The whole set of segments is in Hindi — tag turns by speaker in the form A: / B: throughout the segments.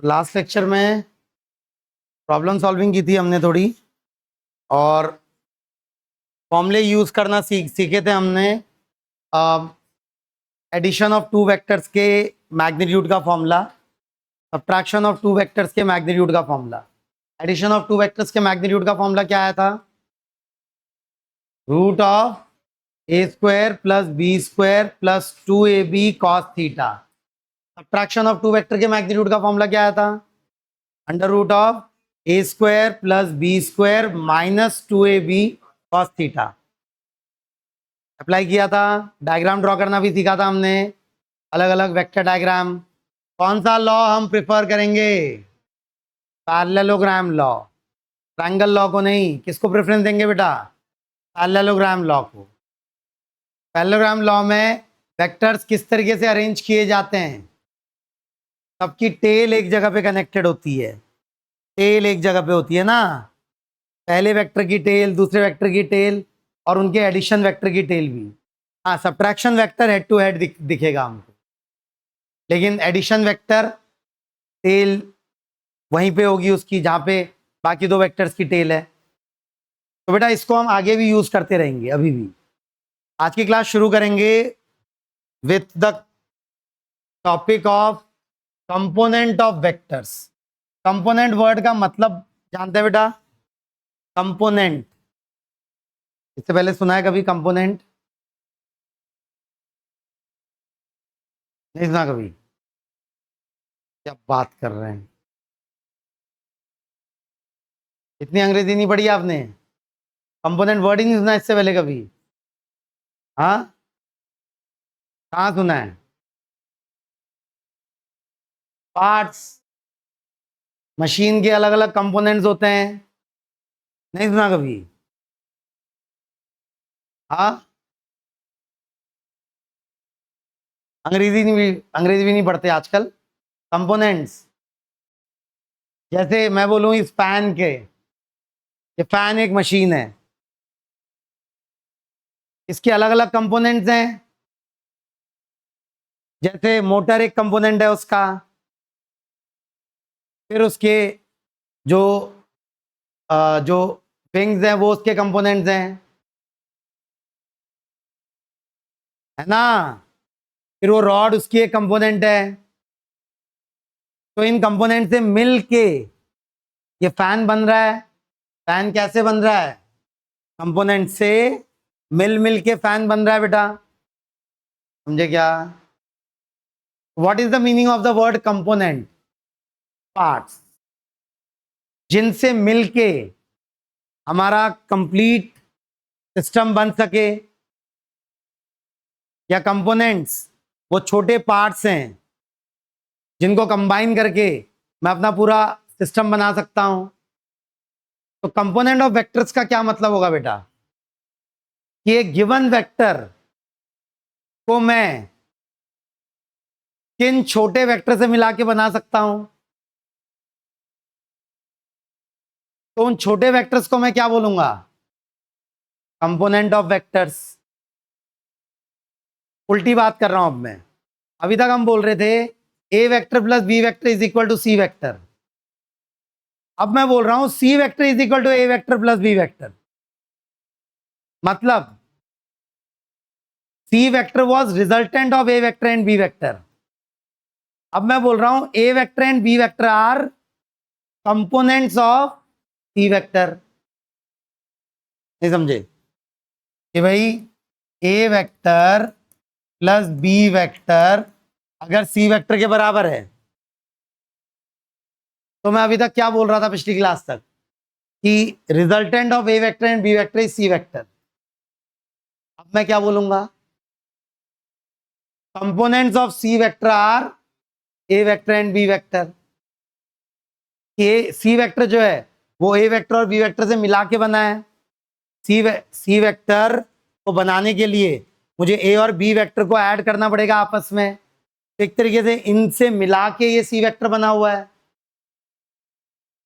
A: लास्ट लेक्चर में प्रॉब्लम सॉल्विंग की थी हमने थोड़ी, और फॉर्मूले यूज करना सीखे थे हमने। एडिशन ऑफ टू वेक्टर्स के मैग्नीट्यूड का formula, subtraction of two vectors के मैग्नीट्यूड का formula. Addition of two vectors के मैग्नीट्यूड का फॉर्मूला क्या आया था? Root of A square plus B square plus 2ab cos theta. Subtraction of two vector के मैग्नीट्यूड का फॉर्मूला क्या आया था? Under root of A square plus B square minus 2ab cos theta. Apply किया था। डायग्राम ड्रॉ करना भी सीखा था हमने, अलग अलग वेक्टर डायग्राम। कौन सा लॉ हम प्रिफर करेंगे? पैरेललोग्राम लॉ, ट्रायंगल लॉ को नहीं। किसको प्रेफरेंस देंगे बेटा? पैरेललोग्राम लॉ को। पैरेललोग्राम लॉ में वेक्टर्स किस तरीके से अरेंज किए जाते हैं? सबकी टेल एक जगह पे कनेक्टेड होती है। टेल एक जगह पे होती है ना, पहले वेक्टर की टेल, दूसरे वेक्टर की टेल, और उनके एडिशन वेक्टर की टेल भी। हाँ, subtraction vector head to head दिखेगा हमको, लेकिन एडिशन वेक्टर टेल वहीं पे होगी उसकी जहाँ पे बाकी दो वेक्टर्स की टेल है। तो बेटा इसको हम आगे भी यूज करते रहेंगे। अभी भी आज की क्लास शुरू करेंगे with the topic of component of vectors. Component word का मतलब जानते हैं बेटा? कंपोनेंट, इससे पहले सुना है कभी कंपोनेंट? नहीं सुना कभी? क्या बात कर रहे हैं, इतनी अंग्रेजी नहीं पढ़ी आपने? कंपोनेंट वर्ड ही नहीं सुना इससे पहले कभी? हाँ, कहाँ सुना है? पार्ट्स, मशीन के अलग अलग कंपोनेंट्स होते हैं, नहीं सुना कभी? हाँ, अंग्रेजी भी नहीं पढ़ते आजकल। कंपोनेंट्स, जैसे मैं बोलूं इस फैन के, ये फैन एक मशीन है, इसके अलग अलग कंपोनेंट्स हैं। जैसे मोटर एक कंपोनेंट है उसका, फिर उसके जो जो विंग्स हैं वो उसके कंपोनेंट्स हैं, है ना? फिर वो रॉड उसकी एक कंपोनेंट है। तो इन कंपोनेंट से मिल के ये फैन बन रहा है। फैन कैसे बन रहा है? कंपोनेंट से मिल मिल के फैन बन रहा है बेटा, समझे क्या? What is the meaning of the word component? Parts जिनसे मिलके हमारा कंप्लीट सिस्टम बन सके, या कंपोनेंट्स वो छोटे पार्ट्स हैं जिनको कंबाइन करके मैं अपना पूरा सिस्टम बना सकता हूं। तो कंपोनेंट ऑफ वेक्टर्स का क्या मतलब होगा बेटा? कि एक गिवन वेक्टर को मैं किन छोटे वेक्टर से मिला के बना सकता हूं। तो उन छोटे वेक्टर्स को मैं क्या बोलूंगा? Component of vectors. उल्टी बात कर रहा हूं अब मैं। अभी तक हम बोल रहे थे A vector plus B vector is equal to C vector. अब मैं बोल रहा हूं C vector is equal to A vector plus B vector. मतलब C vector was resultant of A vector and B vector. अब मैं बोल रहा हूं A vector and B vector are components of C vector. नहीं समझे कि भाई A vector plus B vector अगर सी वेक्टर के बराबर है, तो मैं अभी तक क्या बोल रहा था पिछली क्लास तक? कि resultant of A vector and B vector is C vector. अब मैं क्या बोलूंगा? Components of C vector are A vector and B vector. C vector जो है वो ए वेक्टर और बी वेक्टर से मिला के बना है। सी वेक्टर को बनाने के लिए मुझे ए और बी वेक्टर को ऐड करना पड़ेगा आपस में। एक तरीके से इनसे मिला के ये सी वेक्टर बना हुआ है।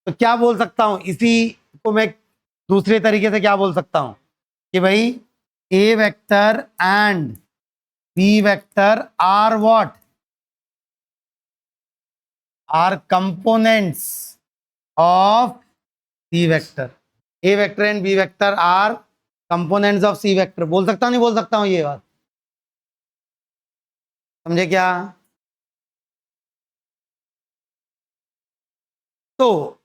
A: तो क्या बोल सकता हूं इसी को मैं दूसरे तरीके से क्या बोल सकता हूं? कि भाई A vector and B vector are what? Are components of C vector. A vector and B vector are components of C vector. बोल सकता हूँ नहीं बोल सकता हूँ ये बात? समझे क्या? तो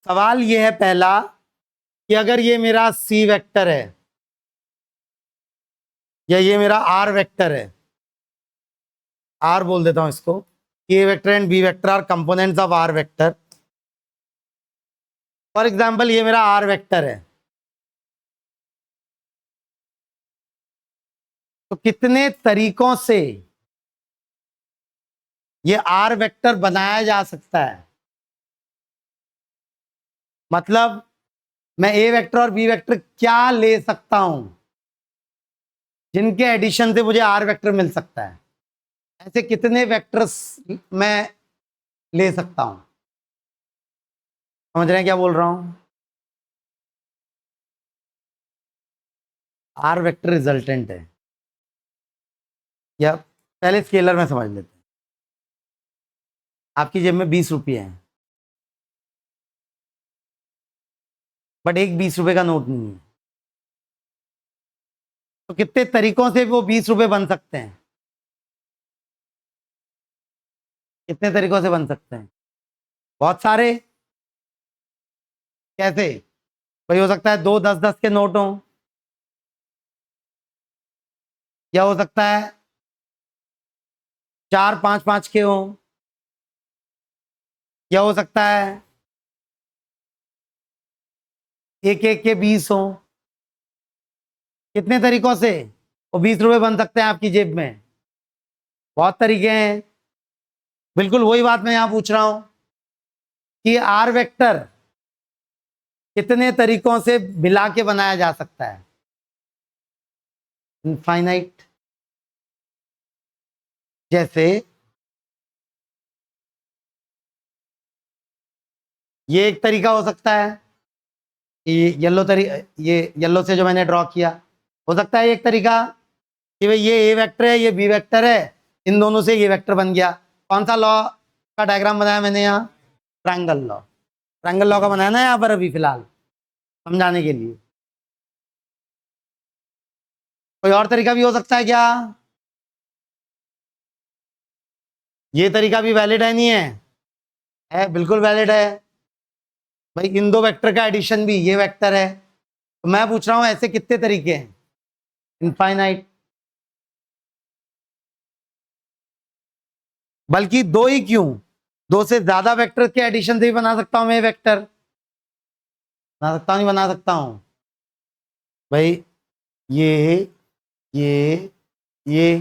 A: सवाल ये है पहला कि अगर ये मेरा सी वेक्टर है या ये मेरा आर वेक्टर है, आर बोल देता हूं इसको, A vector and B vector are components of R vector. For example ये मेरा आर वेक्टर है, तो कितने तरीकों से ये आर वेक्टर बनाया जा सकता है? मतलब मैं ए वेक्टर और बी वेक्टर क्या ले सकता हूं जिनके एडिशन से मुझे आर वेक्टर मिल सकता है? ऐसे कितने वेक्टर्स मैं ले सकता हूं? समझ रहे हैं क्या बोल रहा हूं? आर वेक्टर रिजल्टेंट है, या पहले स्केलर में समझ लेते हैं। आपकी जेब में 20 रुपये हैं, बट एक 20 रुपये का नोट नहीं है, तो कितने तरीकों से वो 20 रुपये बन सकते हैं? कितने तरीकों से बन सकते हैं? बहुत सारे। कैसे? कोई हो सकता है 2 10 10 के नोट हों, या हो सकता है 4 5 5 के हों, या हो सकता है 1 1 के 20 हों। कितने तरीकों से वो 20 रुपये बन सकते हैं आपकी जेब में? बहुत तरीके हैं। बिल्कुल वही बात मैं यहां पूछ रहा हूं कि आर वेक्टर कितने तरीकों से मिला के बनाया जा सकता है? इनफाइनाइट। जैसे ये एक तरीका हो सकता है, ये ये येलो से जो मैंने ड्रॉ किया, हो सकता है एक तरीका कि भाई ये ए वेक्टर है ये बी वेक्टर है, इन दोनों से ये वेक्टर बन गया। कौन सा लॉ का डायग्राम बनाया मैंने यहाँ? Triangle law. ट्रायंगल लॉ का बनाया ना यहाँ पर अभी फिलहाल समझाने के लिए। कोई और तरीका भी हो सकता है क्या? ये तरीका भी वैलिड है नहीं है? है, बिल्कुल वैलिड है भाई। इन दो वेक्टर का एडिशन भी ये वेक्टर है, तो मैं पूछ रहा हूं ऐसे कितने तरीके हैं? इनफाइनाइट। बल्कि दो ही क्यों, दो से ज्यादा वेक्टर के एडिशन से भी बना सकता हूं मैं वेक्टर। बना सकता हूं नहीं बना सकता हूं? भाई ये ये ये,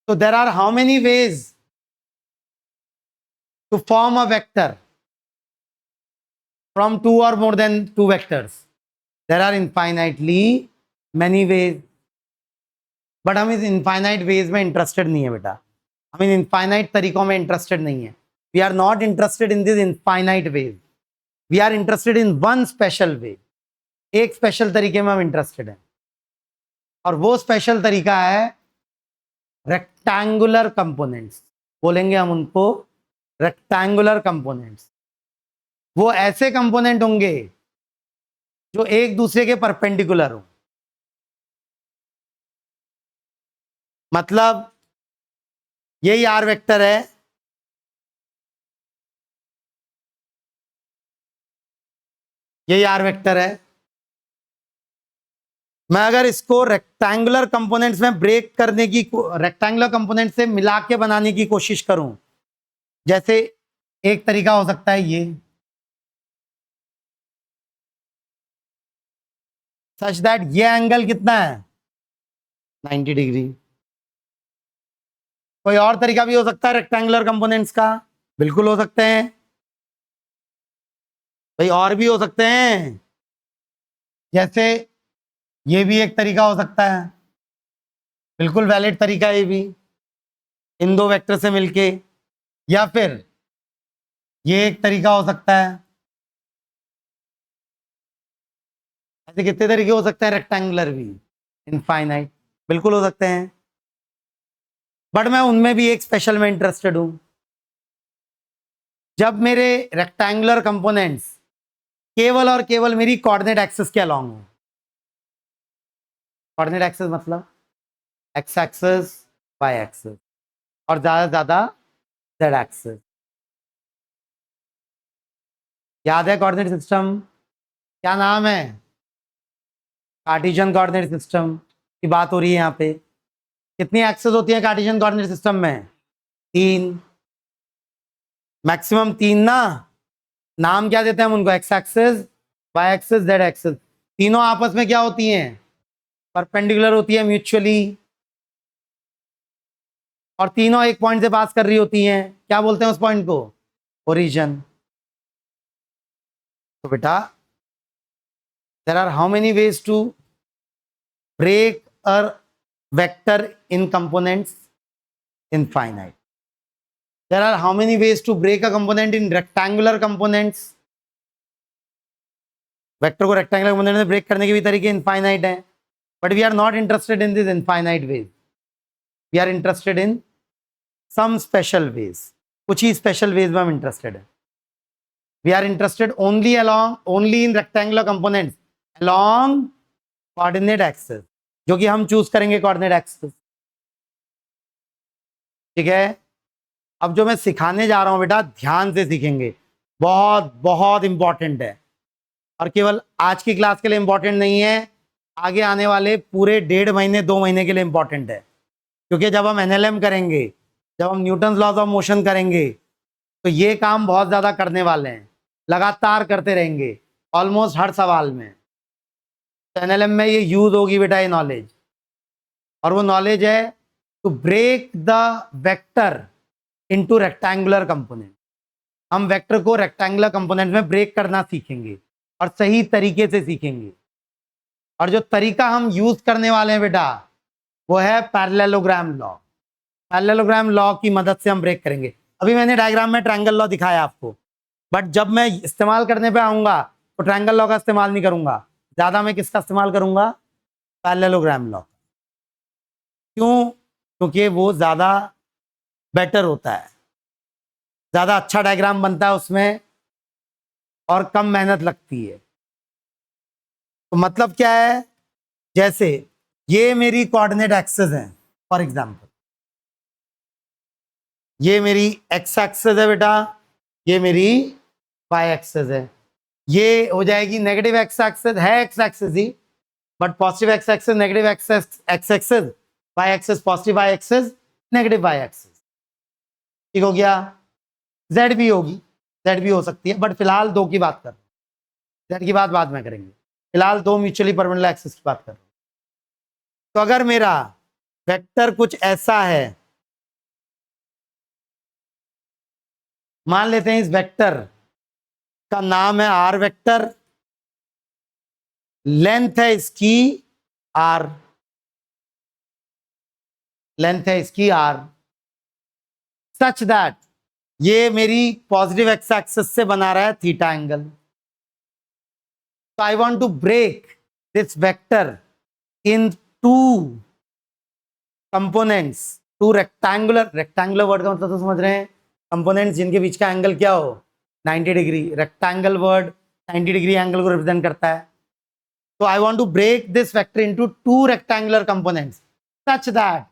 A: तो there are how many ways to form a vector from two or more than two vectors? There are infinitely many ways, but हम इस infinite ways में interested नहीं है बेटा। हम इन infinite तरीकों में interested नहीं है। We are not interested in this infinite ways. We are interested in one special way. एक स्पेशल तरीके में हम इंटरेस्टेड हैं, और वो स्पेशल तरीका है रेक्टेंगुलर कंपोनेंट्स। बोलेंगे हम उनको रेक्टेंगुलर कंपोनेंट्स। वो ऐसे कंपोनेंट होंगे जो एक दूसरे के परपेंडिकुलर हो। मतलब यही आर वेक्टर है, यही आर वेक्टर है। मैं अगर इसको रेक्टेंगुलर कंपोनेंट्स में ब्रेक करने की, रेक्टेंगुलर कंपोनेंट से मिला के बनाने की कोशिश करूं, जैसे एक तरीका हो सकता है ये, सच दैट ये एंगल कितना है? 90 डिग्री। कोई और तरीका भी हो सकता है रेक्टेंगुलर कंपोनेंट्स का? बिल्कुल हो सकते हैं भाई, और भी हो सकते हैं। जैसे ये भी एक तरीका हो सकता है, बिल्कुल वैलिड तरीका है ये भी, इन दो वेक्टर से मिलके। या फिर ये एक तरीका हो सकता है। ऐसे कितने तरीके हो सकते हैं रेक्टेंगुलर भी? इनफाइनाइट। बिल्कुल हो सकते हैं। बट मैं उनमें भी एक स्पेशल में इंटरेस्टेड हूं। जब मेरे रेक्टेंगुलर कंपोनेंट्स केवल और केवल मेरी कोऑर्डिनेट एक्सिस के अलोंग हो। कोऑर्डिनेट एक्सिस मतलब एक्स एक्सिस, वाई एक्सिस और ज्यादा से ज्यादा जेड एक्सिस। याद है कोऑर्डिनेट सिस्टम क्या नाम है? कार्टेशियन कोऑर्डिनेट सिस्टम की बात हो रही है यहाँ पे। कितनी एक्सेस होती है कार्टेशियन कोऑर्डिनेट सिस्टम में? 3, मैक्सिमम 3 ना। नाम क्या देते हैं हम उनको? X axis, Y axis, Z axis. तीनों आपस में क्या होती हैं? परपेंडिकुलर होती है म्यूचुअली, और तीनों एक पॉइंट से पास कर रही होती हैं। क्या बोलते हैं उस पॉइंट को? ओरिजिन। तो बेटा there are how many ways to break a vector in components? Infinite. There are how many ways to break a component in rectangular components? Vector को रेक्टेंगुलर कंपोनेंट में ब्रेक करने के भी तरीके इनफाइनाइट हैं, but we are not interested in this infinite ways. We are interested in some special ways. कुछ ही स्पेशल वेज में हम इंटरेस्टेड है। We are interested only in rectangular components along coordinate axis, जो कि हम चूज करेंगे कोऑर्डिनेट एक्सिस। ठीक है। अब जो मैं सिखाने जा रहा हूं बेटा, ध्यान से सीखेंगे, बहुत बहुत इंपॉर्टेंट है, और केवल आज की क्लास के लिए इंपॉर्टेंट नहीं है, आगे आने वाले पूरे 1.5 महीने 2 महीने के लिए इंपॉर्टेंट है। क्योंकि जब हम एनएलएम करेंगे, जब हम न्यूटन लॉज ऑफ मोशन करेंगे, तो ये काम बहुत ज्यादा करने वाले हैं, लगातार करते रहेंगे ऑलमोस्ट हर सवाल में। तो एनएलएम में ये यूज होगी बेटा, ये नॉलेज, और वो नॉलेज है to break the vector into rectangular component. हम वेक्टर को रेक्टेंगुलर कंपोनेंट में ब्रेक करना सीखेंगे, और सही तरीके से सीखेंगे। और जो तरीका हम यूज करने वाले हैं बेटा, वो है पैरेललोग्राम लॉ। पैरेललोग्राम लॉ की मदद से हम ब्रेक करेंगे। अभी मैंने डायग्राम में ट्रायंगल लॉ दिखाया आपको, बट जब मैं इस्तेमाल करने पे आऊंगा तो ट्रायंगल लॉ का इस्तेमाल नहीं करूंगा, ज्यादा मैं किसका इस्तेमाल करूंगा? Parallelogram law. क्यों? क्योंकि वो ज्यादा बेटर होता है, ज्यादा अच्छा डायग्राम बनता है उसमें, और कम मेहनत लगती है। तो मतलब क्या है? जैसे ये मेरी कोऑर्डिनेट एक्सिस है, फॉर एग्जांपल ये मेरी एक्स एक्सिस है बेटा, ये मेरी वाई एक्सिस है। ये हो जाएगी नेगेटिव एक्स एक्सिस, है एक्स एक्सिस ही, but positive X axis, negative X axis, Y axis positive, Y axis negative Y axis. ठीक हो गया। जेड भी होगी, जेड भी हो सकती है, बट फिलहाल दो की बात कर रहे हैं, जेड की बात बाद में करेंगे। फिलहाल दो म्यूचुअली परपेंडिकुलर एक्सिस की बात कर रहे हैं। तो अगर मेरा वेक्टर कुछ ऐसा है, मान लेते हैं इस वेक्टर का नाम है आर वेक्टर, लेंथ है इसकी आर, लेंथ है इसकी आर, सच दैट ये मेरी पॉजिटिव एक्स एक्सिस से बना रहा है थीटा एंगल। तो I want to break this vector in two components, two rectangular, rectangular word का मतलब तो समझ रहे हैं, कंपोनेंट्स जिनके बीच का एंगल क्या हो? 90 degree. Rectangle word 90 degree angle को रिप्रेजेंट करता है। तो I want to break this vector into 2 rectangular components such that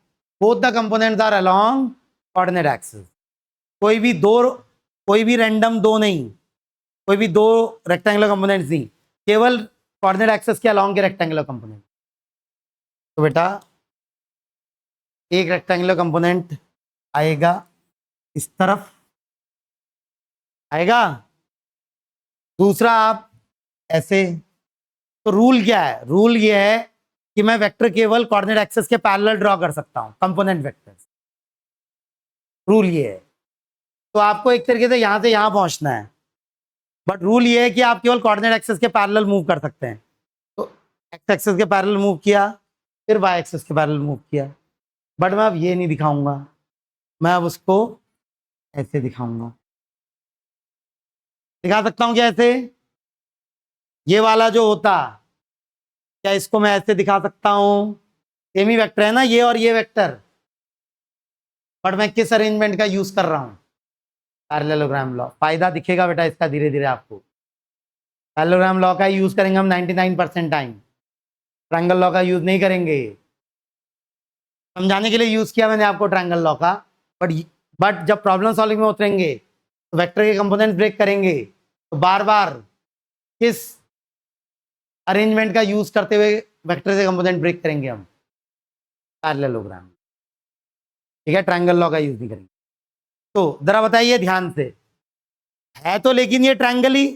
A: both the components are along coordinate axis. कोई भी रैंडम दो नहीं, कोई भी दो रेक्टेंगुलर कंपोनेंट्स नहीं, केवल कोऑर्डिनेट एक्सिस के अलोंग के रेक्टेंगुलर कंपोनेंट। तो बेटा एक रेक्टेंगुलर कंपोनेंट आएगा इस तरफ, आएगा, दूसरा आप ऐसे। तो रूल क्या है? रूल ये है कि मैं वेक्टर केवल कोऑर्डिनेट एक्सिस के पैरेलल ड्रॉ कर सकता हूं, कंपोनेंट वेक्टर्स। रूल ये है। तो आपको एक तरीके से यहां पहुंचना है, बट रूल ये है कि आप केवल कोऑर्डिनेट एक्सिस के पैरेलल मूव कर सकते हैं। तो एक्स एक्सिस के पैरेलल मूव किया, फिर वाई एक्सिस के पैरेलल मूव किया, बट मैं अब ये नहीं दिखाऊंगा, मैं अब उसको ऐसे दिखाऊंगा। दिखा सकता हूं क्या ऐसे? ये वाला जो होता, क्या इसको मैं ऐसे दिखा सकता हूं? सेम ही वेक्टर है ना ये, और ये वेक्टर बट मैं किस अरेंजमेंट का यूज कर रहा हूं? Parallelogram law. फायदा दिखेगा बेटा इसका धीरे धीरे आपको। पैरेललोग्राम लॉ का यूज करेंगे हम 99% टाइम, ट्रायंगल लॉ का यूज नहीं करेंगे। समझाने के लिए यूज किया मैंने आपको ट्रायंगल लॉ का, बट जब प्रॉब्लम सॉल्विंग में उतरेंगे तो वेक्टर के कंपोनेंट ब्रेक करेंगे तो बार बार किस अरेंजमेंट का यूज करते हुए वेक्टर से कंपोनेंट ब्रेक करेंगे हम? पैरेललोग्राम। ठीक है, ट्रायंगल लॉ का यूज नहीं करेंगे। तो जरा बताइए ध्यान से, है तो लेकिन ये ट्रायंगल ही,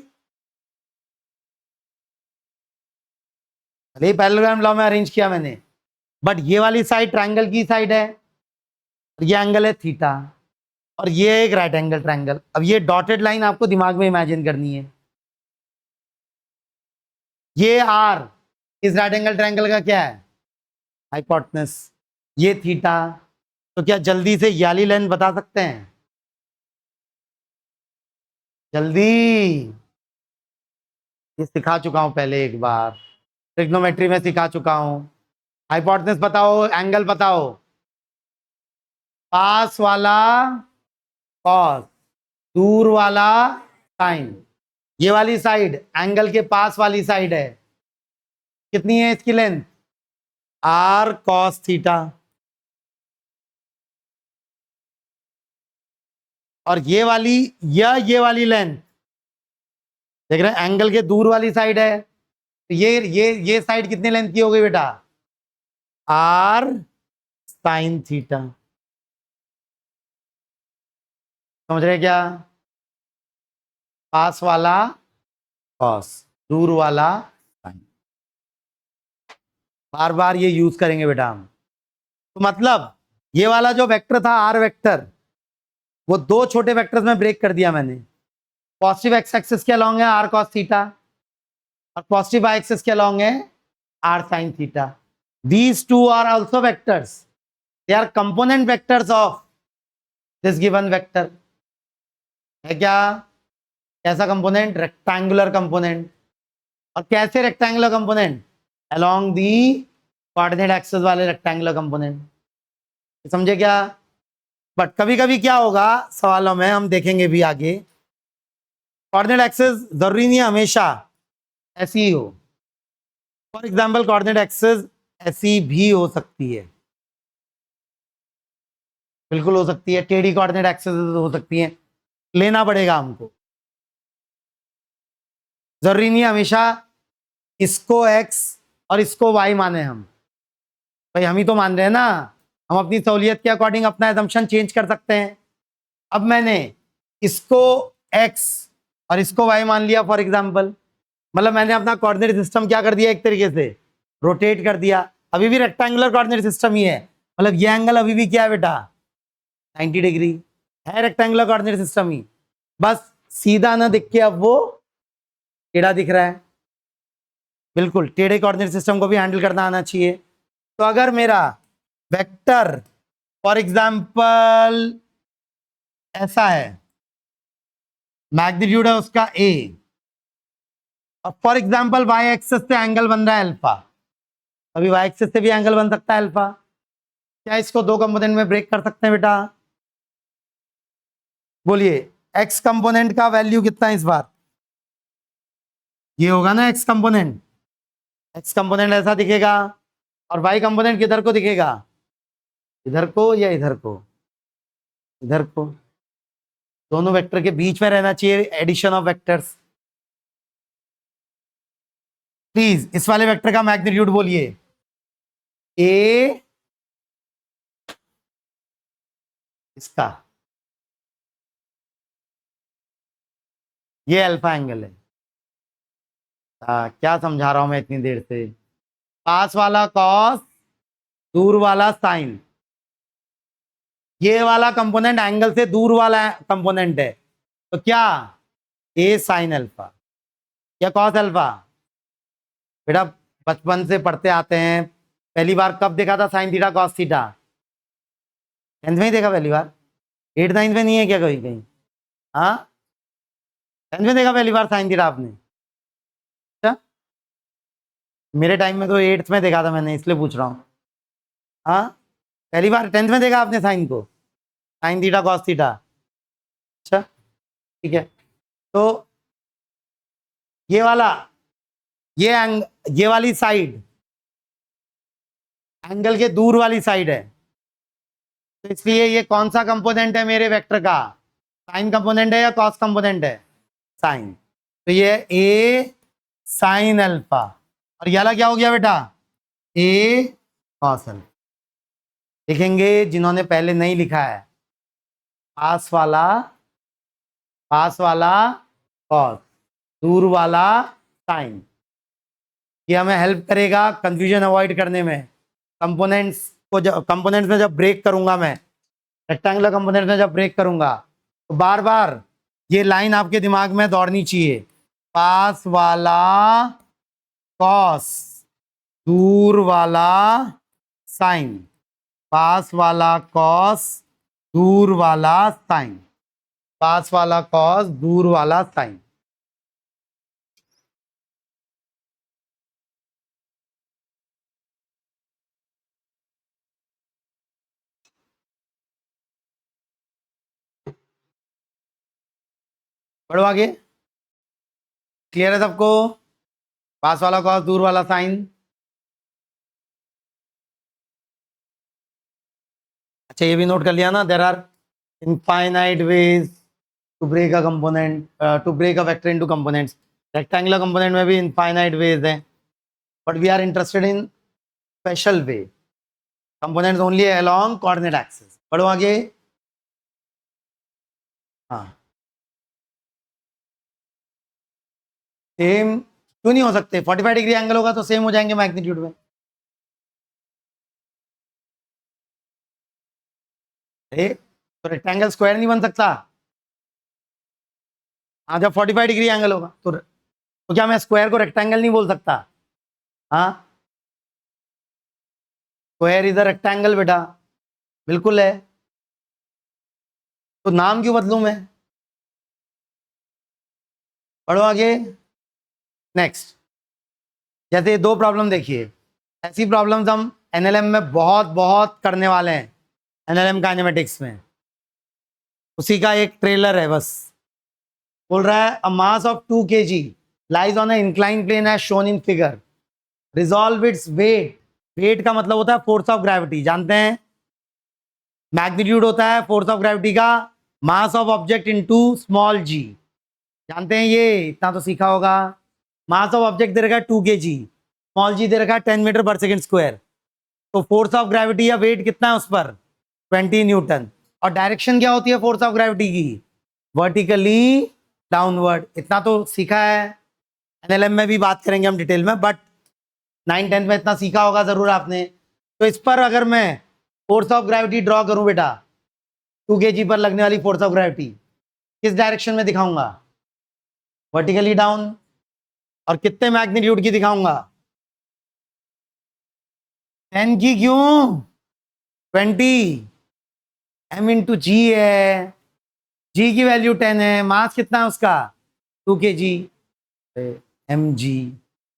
A: भले पैरेललोग्राम लॉ में अरेंज किया मैंने, बट ये वाली साइड ट्रायंगल की साइड है, ये एंगल है थीटा, और ये एक राइट एंगल ट्रायंगल। अब ये डॉटेड लाइन आपको दिमाग में इमेजिन करनी है, ये आर इस राइट एंगल ट्रायंगल का क्या है? हाइपोटेनस। ये थीटा, तो क्या जल्दी से याली लेंथ बता सकते हैं? जल्दी, ये सिखा चुका हूं पहले एक बार, ट्रिग्नोमेट्री में सिखा चुका हूं। हाइपोटेनस बताओ, एंगल बताओ। पास वाला कॉस, दूर वाला साइन। ये वाली साइड एंगल के पास वाली साइड है, कितनी है इसकी लेंथ? Are cos theta. और ये वाली या ये वाली लेंथ, देख रहे हैं एंगल के दूर वाली साइड है, तो ये साइड कितनी लेंथ की हो गई बेटा? R sine theta. समझ रहे क्या? पास वाला कॉस, दूर वाला साइन, बार बार ये यूज करेंगे बेटा हम। तो मतलब ये वाला जो वेक्टर था आर वेक्टर, वो दो छोटे वेक्टर्स में ब्रेक कर दिया मैंने। पॉजिटिव एक्स एक्सिस के अलॉन्ग है आर कॉस थीटा, और पॉजिटिव वाई एक्सिस के अलॉन्ग है R sine theta. These two are also vectors, they are component vectors of this given vector. है क्या? कैसा कंपोनेंट? Rectangular component. और कैसे rectangular component? Along the coordinate axis वाले रेक्टेंगुलर कंपोनेंट। समझे क्या? बट कभी कभी क्या होगा सवालों में, हम देखेंगे भी आगे, कोऑर्डिनेट एक्सिस जरूरी नहीं है हमेशा ऐसी ही हो। फॉर एग्जाम्पल कोऑर्डिनेट एक्सिस ऐसी भी हो सकती है, बिल्कुल हो सकती है। टेढ़ी कोऑर्डिनेट एक्सिस हो सकती है, लेना पड़ेगा हमको। जरूरी नहीं है हमेशा इसको एक्स और इसको वाई माने हम। भाई हम ही तो मान रहे हैं ना, हम अपनी सहूलियत के अकॉर्डिंग अपना एजम्पशन चेंज कर सकते हैं। अब मैंने इसको एक्स और इसको वाई मान लिया फॉर एग्जाम्पल, मतलब मैंने अपना कोऑर्डिनेट सिस्टम क्या कर दिया, एक तरीके से रोटेट कर दिया। अभी भी रेक्टेंगुलर कोऑर्डिनेट सिस्टम ही है, मतलब ये एंगल अभी भी क्या है बेटा? 90 डिग्री है, रेक्टेंगुलर कोऑर्डिनेट सिस्टम ही, बस सीधा ना दिख के अब वो टेढ़ा दिख रहा है। बिल्कुल टेढ़े कोऑर्डिनेट सिस्टम को भी हैंडल करना आना चाहिए। तो अगर मेरा वेक्टर फॉर एग्जाम्पल ऐसा है, मैग्नीट्यूड है उसका ए, और फॉर एग्जाम्पल वाई एक्सिस से एंगल बन रहा है अल्फा, अभी वाई एक्सिस से भी एंगल बन सकता है अल्फा। क्या इसको दो कंपोनेंट में ब्रेक कर सकते हैं बेटा? बोलिए, एक्स कंपोनेंट का वैल्यू कितना है इस बार? ये होगा ना एक्स कंपोनेंट, एक्स कंपोनेंट ऐसा दिखेगा, और वाई कंपोनेंट किधर को दिखेगा? इधर को या इधर को? इधर को। दोनों वेक्टर के बीच में रहना चाहिए एडिशन ऑफ वेक्टर्स। प्लीज इस वाले वेक्टर का मैग्नीट्यूड बोलिए, ए इसका, ये अल्फा एंगल है। क्या समझा रहा हूं मैं इतनी देर से? पास वाला कॉस, दूर वाला साइन। ये वाला कंपोनेंट एंगल से दूर वाला कंपोनेंट है, तो क्या ए साइन अल्फा या कॉस अल्फा? बेटा बचपन से पढ़ते आते हैं, पहली बार कब देखा था sine theta cos theta? 10th में ही देखा पहली बार, 8th 9th में नहीं है क्या कहीं कहीं? हाँ 10th में देखा पहली बार साइन थीटा आपने? अच्छा, मेरे टाइम में तो 8th में देखा था मैंने, इसलिए पूछ रहा हूँ। हाँ पहली बार 10th में देखा आपने साइन को? Sine theta cos theta. अच्छा ठीक है, तो ये वाला, ये वाली साइड एंगल के दूर वाली साइड है, तो इसलिए ये कौन सा कंपोनेंट है मेरे वेक्टर का? साइन कंपोनेंट है या कॉस कंपोनेंट है? साइन। तो ये ए साइन अल्फा, और ये वाला क्या हो गया बेटा? ए कॉस अल्फा। लिखेंगे जिन्होंने पहले नहीं लिखा है, पास वाला कॉस, दूर वाला साइन। ये हमें हेल्प करेगा कंफ्यूजन अवॉइड करने में। कंपोनेंट्स को जब कंपोनेंट्स में जब ब्रेक करूंगा मैं, रेक्टेंगुलर कंपोनेंट्स में जब ब्रेक करूंगा, तो बार बार ये लाइन आपके दिमाग में दौड़नी चाहिए। पास वाला कॉस, दूर वाला साइन, पास वाला कॉस, दूर वाला साइन, पास वाला कॉस, दूर वाला साइन। बढ़ो आगे, क्लियर है सबको? पास वाला कॉस, दूर वाला साइन। अच्छा ये भी नोट कर लिया ना, there are infinite ways to break a component, to break a vector into components. Rectangular component में भी इनफाइनाइट वेज है, but we are interested in special way, components only along coordinate axis. बढ़ो आगे। हाँ, सेम क्यों नहीं हो सकते? 45 डिग्री एंगल होगा तो सेम हो जाएंगे मैग्नीट्यूड में। अरे तो रेक्टेंगल स्क्वायर नहीं बन सकता? हाँ, जब 45 डिग्री एंगल होगा तो क्या मैं स्क्वायर को रेक्टेंगल नहीं बोल सकता? हाँ, स्क्वायर इज अ रेक्टेंगल बेटा, बिल्कुल है। तो नाम क्यों बदलूं मैं? पढ़ो आगे। नेक्स्ट, जैसे दो प्रॉब्लम देखिए, ऐसी प्रॉब्लम्स हम एनएलएम में बहुत बहुत करने वाले हैं, एनएलएम काइनेमेटिक्स में। उसी का एक ट्रेलर है बस। बोल रहा है a mass of 2 kg lies on a incline plane as shown in figure, resolve its weight. Weight का मतलब होता है फोर्स ऑफ ग्रेविटी, जानते हैं? मैग्नीट्यूड होता है फोर्स ऑफ ग्रेविटी का mass of object into small g, जानते हैं? ये इतना तो सीखा होगा। मास ऑफ ऑब्जेक्ट दे रखा है 2 kg, स्मॉल जी दे रखा है 10 मीटर पर सेकंड स्क्वायर, तो फोर्स ऑफ ग्रेविटी या वेट कितना है उस पर? 20 न्यूटन। और डायरेक्शन क्या होती है फोर्स ऑफ ग्रेविटी की? Vertically downward. इतना तो सीखा है, एनएलएम में भी बात करेंगे हम डिटेल में, बट 9-10 में इतना सीखा होगा जरूर आपने। तो इस पर अगर मैं फोर्स ऑफ ग्रेविटी ड्रॉ करूं बेटा, 2 kg पर लगने वाली फोर्स ऑफ ग्रेविटी किस डायरेक्शन में दिखाऊंगा? Vertically down. और कितने मैग्नीट्यूड की दिखाऊंगा? 10 की क्यों? 20। एम इंटू जी है, जी की वैल्यू 10 है, मास कितना है उसका? 2 kg, M G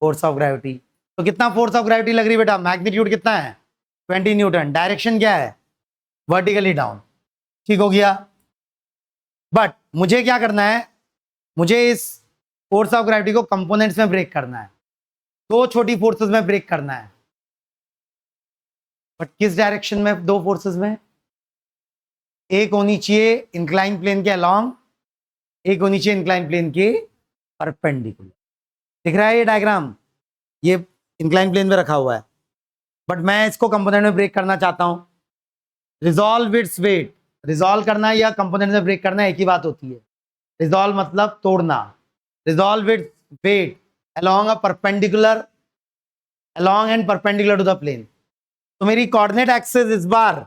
A: force of gravity. तो कितना फोर्स ऑफ ग्रेविटी लग रही बेटा? मैग्नीट्यूड कितना है? 20 न्यूटन। डायरेक्शन क्या है? Vertically down. ठीक हो गया। बट मुझे क्या करना है? मुझे इस फोर्स ऑफ ग्रेविटी को कंपोनेंट्स में ब्रेक करना है, दो छोटी फोर्सेस में ब्रेक करना है। बट किस डायरेक्शन में? दो फोर्सेस में, एक होनी चाहिए इंक्लाइन प्लेन के अलोंग, एक होनी चाहिए इंक्लाइन प्लेन के परपेंडिकुलर। दिख रहा है ये डायग्राम? ये इंक्लाइन प्लेन में रखा हुआ है, बट मैं इसको कंपोनेंट में ब्रेक करना चाहता हूं। रिजॉल्व इट्स वेट, रिजॉल्व करना या कंपोनेंट में ब्रेक करना एक ही बात होती है। रिजॉल्व मतलब तोड़ना, resolve its weight along a perpendicular, along and perpendicular to the plane. तो मेरी कोऑर्डिनेट एक्सिस इस बार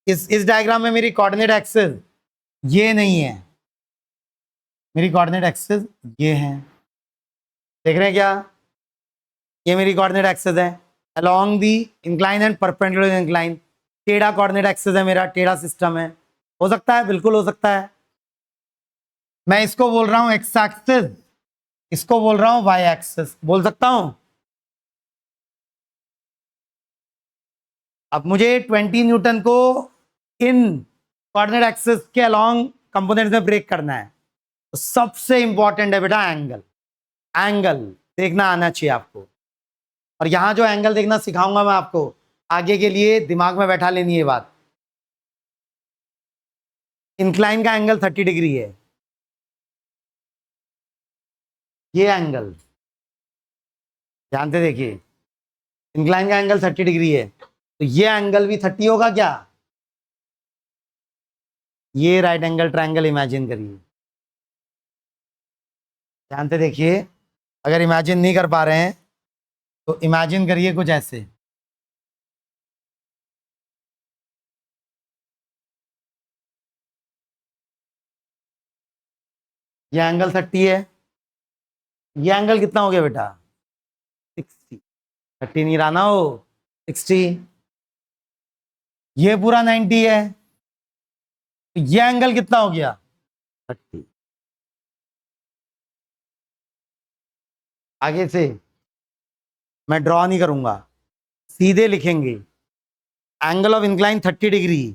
A: इस डायग्राम में मेरी कोऑर्डिनेट एक्सिस ये नहीं है, मेरी कोऑर्डिनेट एक्सिस ये है। देख रहे हैं क्या? ये मेरी कोऑर्डिनेट एक्सिस है along the incline and perpendicular incline. टेढ़ा कोऑर्डिनेट एक्सिस है मेरा, टेढ़ा सिस्टम है। हो सकता है, बिल्कुल हो सकता है। मैं इसको बोल रहा हूं एक्स एक्सिस, इसको बोल रहा हूं वाई एक्सिस, बोल सकता हूं। अब मुझे 20 न्यूटन को इन कोऑर्डिनेट एक्सिस के अलोंग कंपोनेंट्स में ब्रेक करना है, तो सबसे इंपॉर्टेंट है बेटा एंगल। एंगल देखना आना चाहिए आपको, और यहां जो एंगल देखना सिखाऊंगा मैं आपको, आगे के लिए दिमाग में बैठा लेनी है बात। इंक्लाइन का एंगल 30 डिग्री है, ये एंगल ध्यान से देखिए, इंक्लाइन का एंगल 30 डिग्री है, तो ये एंगल भी 30 होगा क्या? ये राइट एंगल ट्रायंगल इमेजिन करिए, ध्यान से देखिए। अगर इमेजिन नहीं कर पा रहे हैं तो इमेजिन करिए कुछ ऐसे। ये एंगल 30 है, ये एंगल कितना हो गया बेटा? 60। 30 नहीं रहा ना हो, 60। ये पूरा 90 है, तो ये एंगल कितना हो गया? 30। आगे से मैं ड्रॉ नहीं करूंगा, सीधे लिखेंगे एंगल ऑफ इंक्लाइन 30 डिग्री,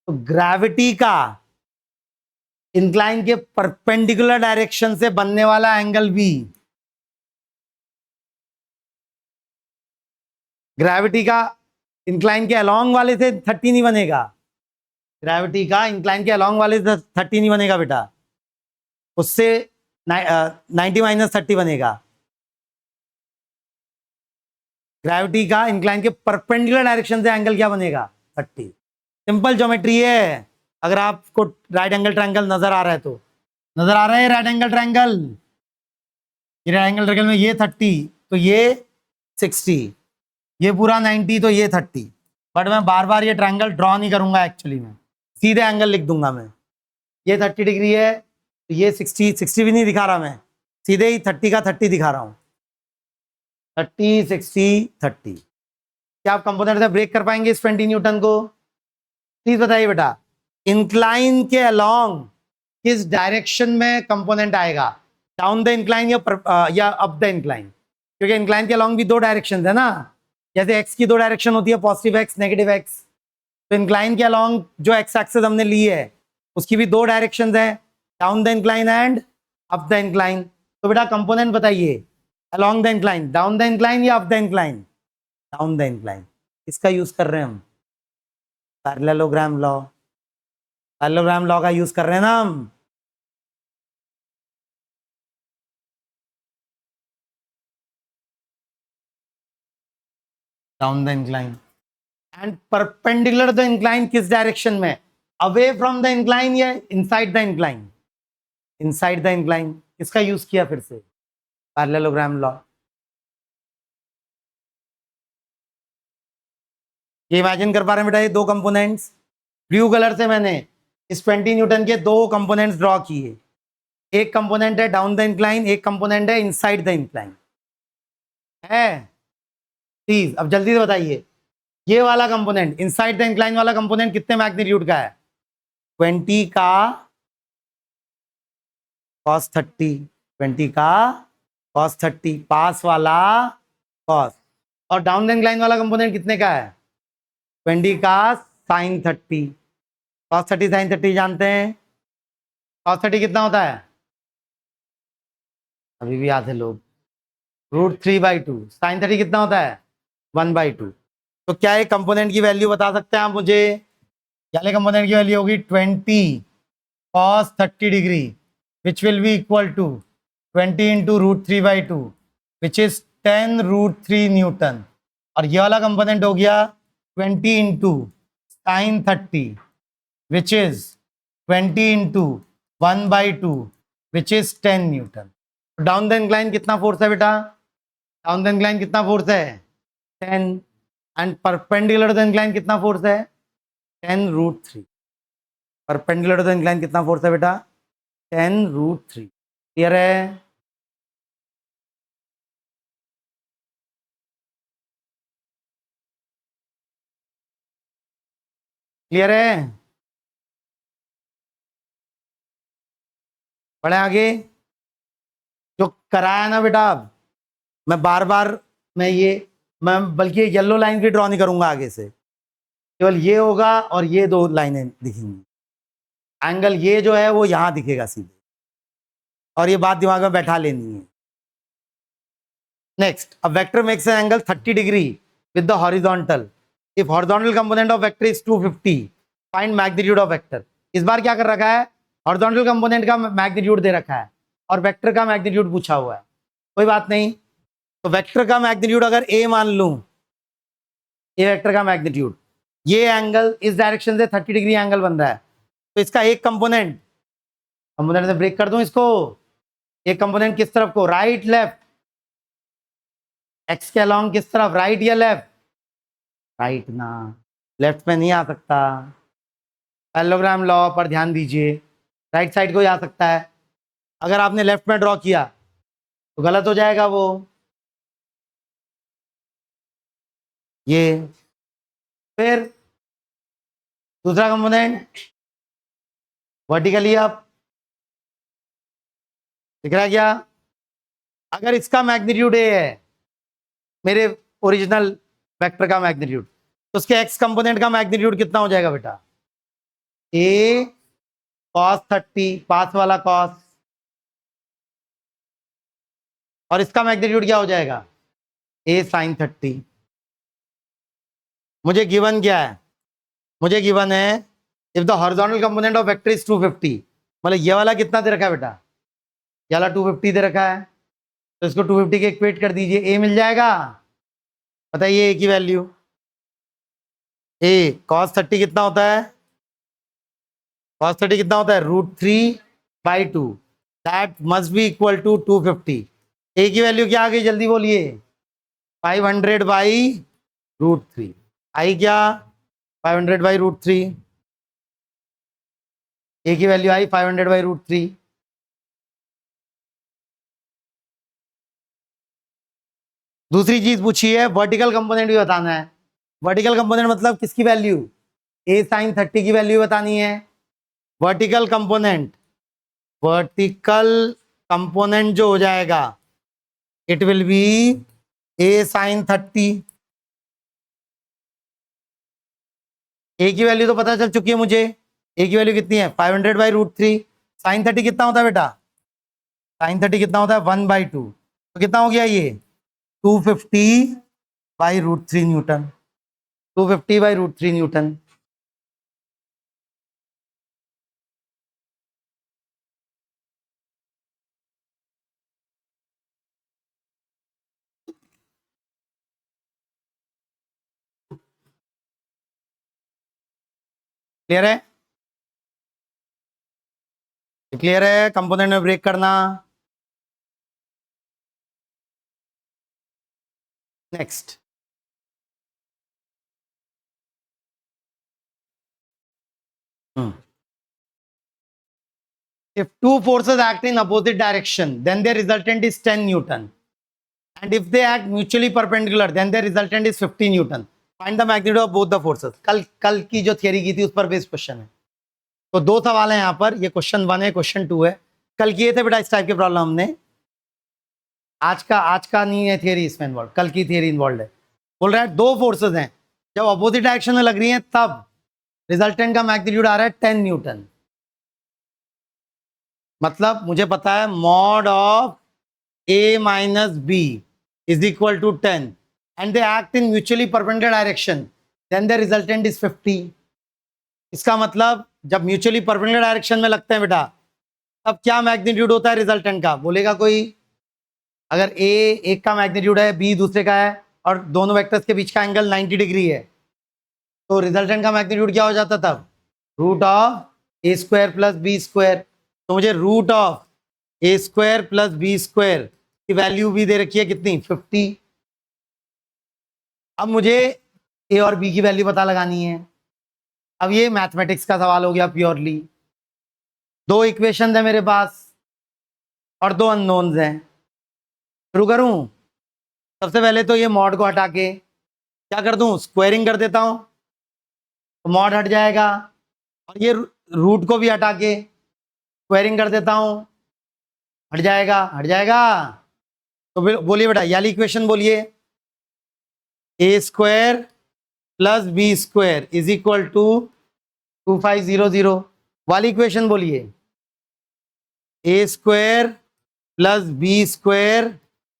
A: तो ग्रेविटी का इंक्लाइन के परपेंडिकुलर डायरेक्शन से बनने वाला एंगल भी, ग्रेविटी का इंक्लाइन के अलोंग वाले से 30 नहीं बनेगा, ग्रेविटी का इंक्लाइन के अलोंग वाले से 30 नहीं बनेगा बेटा, उससे 90 माइनस 30 बनेगा। ग्रेविटी का इंक्लाइन के परपेंडिकुलर डायरेक्शन से एंगल क्या बनेगा? 30। सिंपल ज्योमेट्री है। अगर आपको राइट एंगल ट्रायंगल नजर आ रहा है तो, नजर आ रहा है राइट एंगल ट्रायंगल, ये राइट एंगल ट्रायंगल में ये 30 तो ये 60, ये पूरा 90 तो ये 30। बट मैं बार बार ये ट्रायंगल ड्रॉ नहीं करूंगा, एक्चुअली में सीधे एंगल लिख दूंगा मैं। ये 30 डिग्री है तो ये 60 भी नहीं दिखा रहा मैं, सीधे ही 30 का 30 दिखा रहा हूं। 30 60 30। क्या आप कंपोनेंट से ब्रेक कर पाएंगे इस 20 न्यूटन को? प्लीज बताइए बेटा, इंक्लाइन के अलोंग किस डायरेक्शन में कंपोनेंट आएगा? डाउन द इंक्लाइन या अप द इंक्लाइन? क्योंकि इंक्लाइन के अलोंग भी दो डायरेक्शन है ना, जैसे एक्स की दो डायरेक्शन होती है, पॉजिटिव एक्स नेगेटिव एक्स, तो इंक्लाइन के अलोंग जो एक्स एक्सिस हमने ली है उसकी भी दो डायरेक्शंस हैं, down the incline and up the incline. तो बेटा कंपोनेंट बताइए, along the incline, down the incline या up the incline? Down the incline. इसका यूज कर रहे हैं हम, पैरेललोग्राम लॉ, पैरेललोग्राम लॉ का यूज कर रहे हैं ना हम। Down the incline and perpendicular the incline किस डायरेक्शन में? अवे फ्रॉम द इंक्लाइन या inside the incline? Inside the incline. किसका यूज किया फिर से? Parallelogram law. ये इमेजिन कर पा रहे हैं बेटा, ये दो कंपोनेंट्स ब्लू कलर से मैंने इस 20 न्यूटन के दो कंपोनेंट्स ड्रॉ किए, एक कंपोनेंट है डाउन द इंक्लाइन, एक कंपोनेंट है इनसाइड द इंक्लाइन है। प्लीज अब जल्दी से बताइए, ये वाला कंपोनेंट इनसाइड द इंक्लाइन वाला कंपोनेंट कितने मैग्नीट्यूड का है? 20 का cos 30, 20 का cos 30 पास वाला cos, और डाउन द इंक्लाइन वाला कंपोनेंट कितने का है? 20 का sin 30। cos 30 sin 30 जानते हैं, cos 30 कितना होता है? अभी भी आते लोग, √3/2। sin 30 कितना होता है? 1/2। तो क्या एक कंपोनेंट की वैल्यू बता सकते हैं आप मुझे? क्या कंपोनेंट की वैल्यू होगी? 20 cos 30 degree which will be equal to 20 into √3/2 which is 10√3 Newton, और ये वाला कंपोनेंट हो गया 20 into sin 30 which is 20 into 1/2 which is 10 Newton. Down the incline कितना फोर्स है बेटा? डाउन द इंक्लाइन कितना फोर्स है? 10। एंड परपेंडिकुलर द इंक्लाइन कितना फोर्स है? 10√3। परपेंडिकुलर द इंक्लाइन कितना फोर्स है बेटा? 10√3। क्लियर है? क्लियर है? बढ़े आगे। जो कराया ना बेटा, मैं बार बार मैं बल्कि येलो लाइन भी ड्रॉ नहीं करूंगा आगे से, केवल ये होगा और ये दो लाइनें दिखेंगी। एंगल ये जो है वो यहां दिखेगा सीधे, और ये बात दिमाग में बैठा लेनी है। Next, a vector makes an angle 30 degree with the horizontal if horizontal component of vector is 250, find magnitude of vector. इस बार क्या कर रखा है, हॉरिजॉन्टल कंपोनेंट का मैग्नीट्यूड दे रखा है और वेक्टर का मैग्नीट्यूड पूछा हुआ है। कोई बात नहीं, तो वेक्टर का मैग्नीट्यूड अगर ए मान लूं, ए वेक्टर का मैग्नीट्यूड, ये एंगल इस डायरेक्शन से 30 डिग्री एंगल बन रहा है, तो इसका एक कंपोनेंट से ब्रेक कर दूं इसको, एक कंपोनेंट किस तरफ को, राइट लेफ्ट, एक्स के अलोंग किस तरफ, राइट या लेफ्ट, राइट ना, लेफ्ट में नहीं आ सकता। पैरेललोग्राम लॉ पर ध्यान दीजिए, राइट साइड को ही आ सकता है। अगर आपने लेफ्ट में ड्रॉ किया तो गलत हो जाएगा वो, ये। फिर दूसरा कंपोनेंट वर्टिकली अप, दिख रहा है क्या? अगर इसका मैग्नीट्यूड ए है, मेरे ओरिजिनल वेक्टर का मैग्नीट्यूड, तो उसके एक्स कंपोनेंट का मैग्नीट्यूड कितना हो जाएगा बेटा? ए कॉस 30, पास वाला कॉस, और इसका मैग्नीट्यूड क्या हो जाएगा? ए साइन 30। मुझे गिवन क्या है? मुझे गिवन है if the horizontal component of vector is 250, मतलब ये वाला कितना दे रखा है बेटा? ये वाला 250 दे रखा है, तो इसको 250 के इक्वेट कर दीजिए, ए मिल जाएगा। बताइए ए की वैल्यू, ए कॉस 30 कितना होता है? कॉस 30 कितना होता है? √3/2, that must be equal to 250। A की वैल्यू क्या आ गई, जल्दी बोलिए? 500/√3 आई क्या? 500/√3, ए की वैल्यू आई 500/√3। दूसरी चीज पूछी है, वर्टिकल कंपोनेंट भी बताना है। वर्टिकल कंपोनेंट मतलब किसकी वैल्यू? ए साइन 30 की वैल्यू बतानी है। वर्टिकल कंपोनेंट, वर्टिकल कंपोनेंट जो हो जाएगा, it will be A sine 30। A की वैल्यू तो पता चल चुकी है मुझे, ए की वैल्यू कितनी है? 500/√3। साइन 30 कितना होता है बेटा? साइन 30 कितना होता है? 1/2, तो कितना हो गया ये? 250/√3 न्यूटन, 250/√3 न्यूटन। क्लियर है? क्लियर है? कंपोनेंट में ब्रेक करना। Next, if two forces act in opposite direction, then their resultant is 10 Newton, and if they act mutually perpendicular, then their resultant is 50 Newton. Find the magnitude of both the forces. कल की जो थियरी की थी उस पर बेस्ड क्वेश्चन है, तो दो सवाल है यहाँ पर, ये क्वेश्चन 1 है, क्वेश्चन 2 है। कल किए थे बेटा इस टाइप के प्रॉब्लम हमने, आज का नहीं है थियरी इसमें इन्वॉल्व, कल की थियरी इन्वॉल्व है। बोल रहा है दो फोर्सेस हैं, जब अपोजिट डायरेक्शन में लग रही हैं तब रिजल्टेंट का मैग्नीट्यूड आ रहा है 10 न्यूटन। मतलब मुझे पता है mod of a minus b is equal to 10 and they act in mutually perpendicular direction, then the resultant is 50। इसका मतलब जब म्यूचुअली परपेंडिकुलर डायरेक्शन में लगते हैं बेटा, तब क्या मैग्नीट्यूड होता है रिजल्टेंट का? बोलेगा कोई? अगर a एक का मैग्नीट्यूड है, b दूसरे का है, और दोनों वेक्टर्स के बीच का एंगल 90 डिग्री है, तो रिजल्टेंट का मैग्नीट्यूड क्या हो जाता तब? √(a² + b²। तो मुझे √(a² + b² की वैल्यू भी दे रखी है कितनी? 50। अब मुझे ए और बी की वैल्यू पता लगानी है। अब ये मैथमेटिक्स का सवाल हो गया प्योरली। दो इक्वेशन है मेरे पास और दो अननोन्स हैं। शुरू करूं? सबसे पहले तो ये मॉड को हटा के क्या कर दूं? स्क्वायरिंग कर देता हूं, तो मॉड हट जाएगा, और ये रूट को भी हटा के स्क्वायरिंग कर देता हूं, हट जाएगा, हट जाएगा। तो बोलिए बेटा, ये वाली इक्वेशन बोलिए, a² plus B square is equal to 2500 वाली इक्वेशन बोलिए। A square plus B square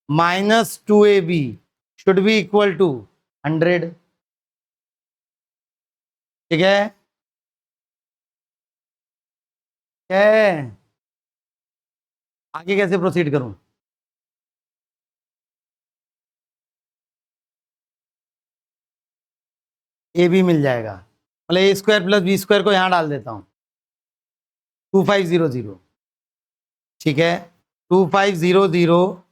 A: minus 2ab should be equal to 100। ठीक है, क्या है, आगे कैसे प्रोसीड करूं? ए भी मिल जाएगा, मतलब ए स्क्वायर प्लस बी स्क्वायर को यहां डाल देता हूं 2500। ठीक है, 2500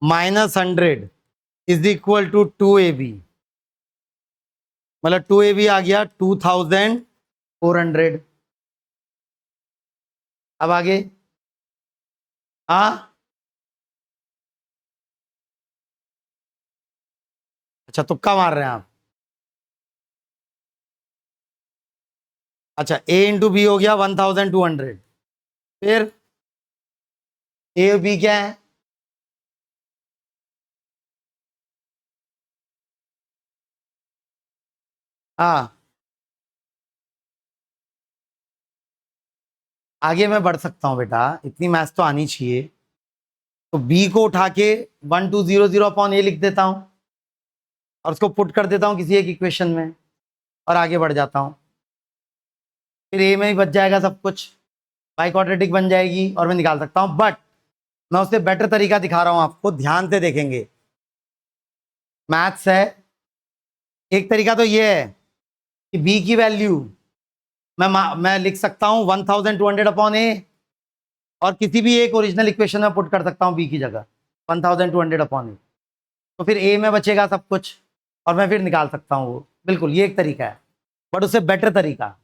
A: minus 100 is equal to 2ab, मतलब 2ab आ गया 2400। अब आगे, हाँ अच्छा तुक्का मार रहे हैं आप। अच्छा ए इंटू बी हो गया 1200, फिर ए और बी क्या है? हाँ, आगे मैं बढ़ सकता हूं बेटा, इतनी मैथ्स तो आनी चाहिए। तो बी को उठा के 1200 अपॉन ए लिख देता हूं और उसको पुट कर देता हूं किसी एक इक्वेशन में और आगे बढ़ जाता हूं। फिर ए में ही बच जाएगा सब कुछ, बाई क्वाड्रेटिक बन जाएगी और मैं निकाल सकता हूं। बट मैं उससे बेटर तरीका दिखा रहा हूं आपको, ध्यान से देखेंगे। मैथ्स है, एक तरीका तो ये है कि बी की वैल्यू मैं लिख सकता हूं 1200 अपॉन ए और किसी भी एक ओरिजिनल इक्वेशन में पुट कर सकता हूं बी की जगह 1200 अपॉन ए। तो फिर ए में बचेगा सब कुछ और मैं फिर निकाल सकता हूं वो। बिल्कुल ये एक तरीका है, बट उससे बेटर तरीका।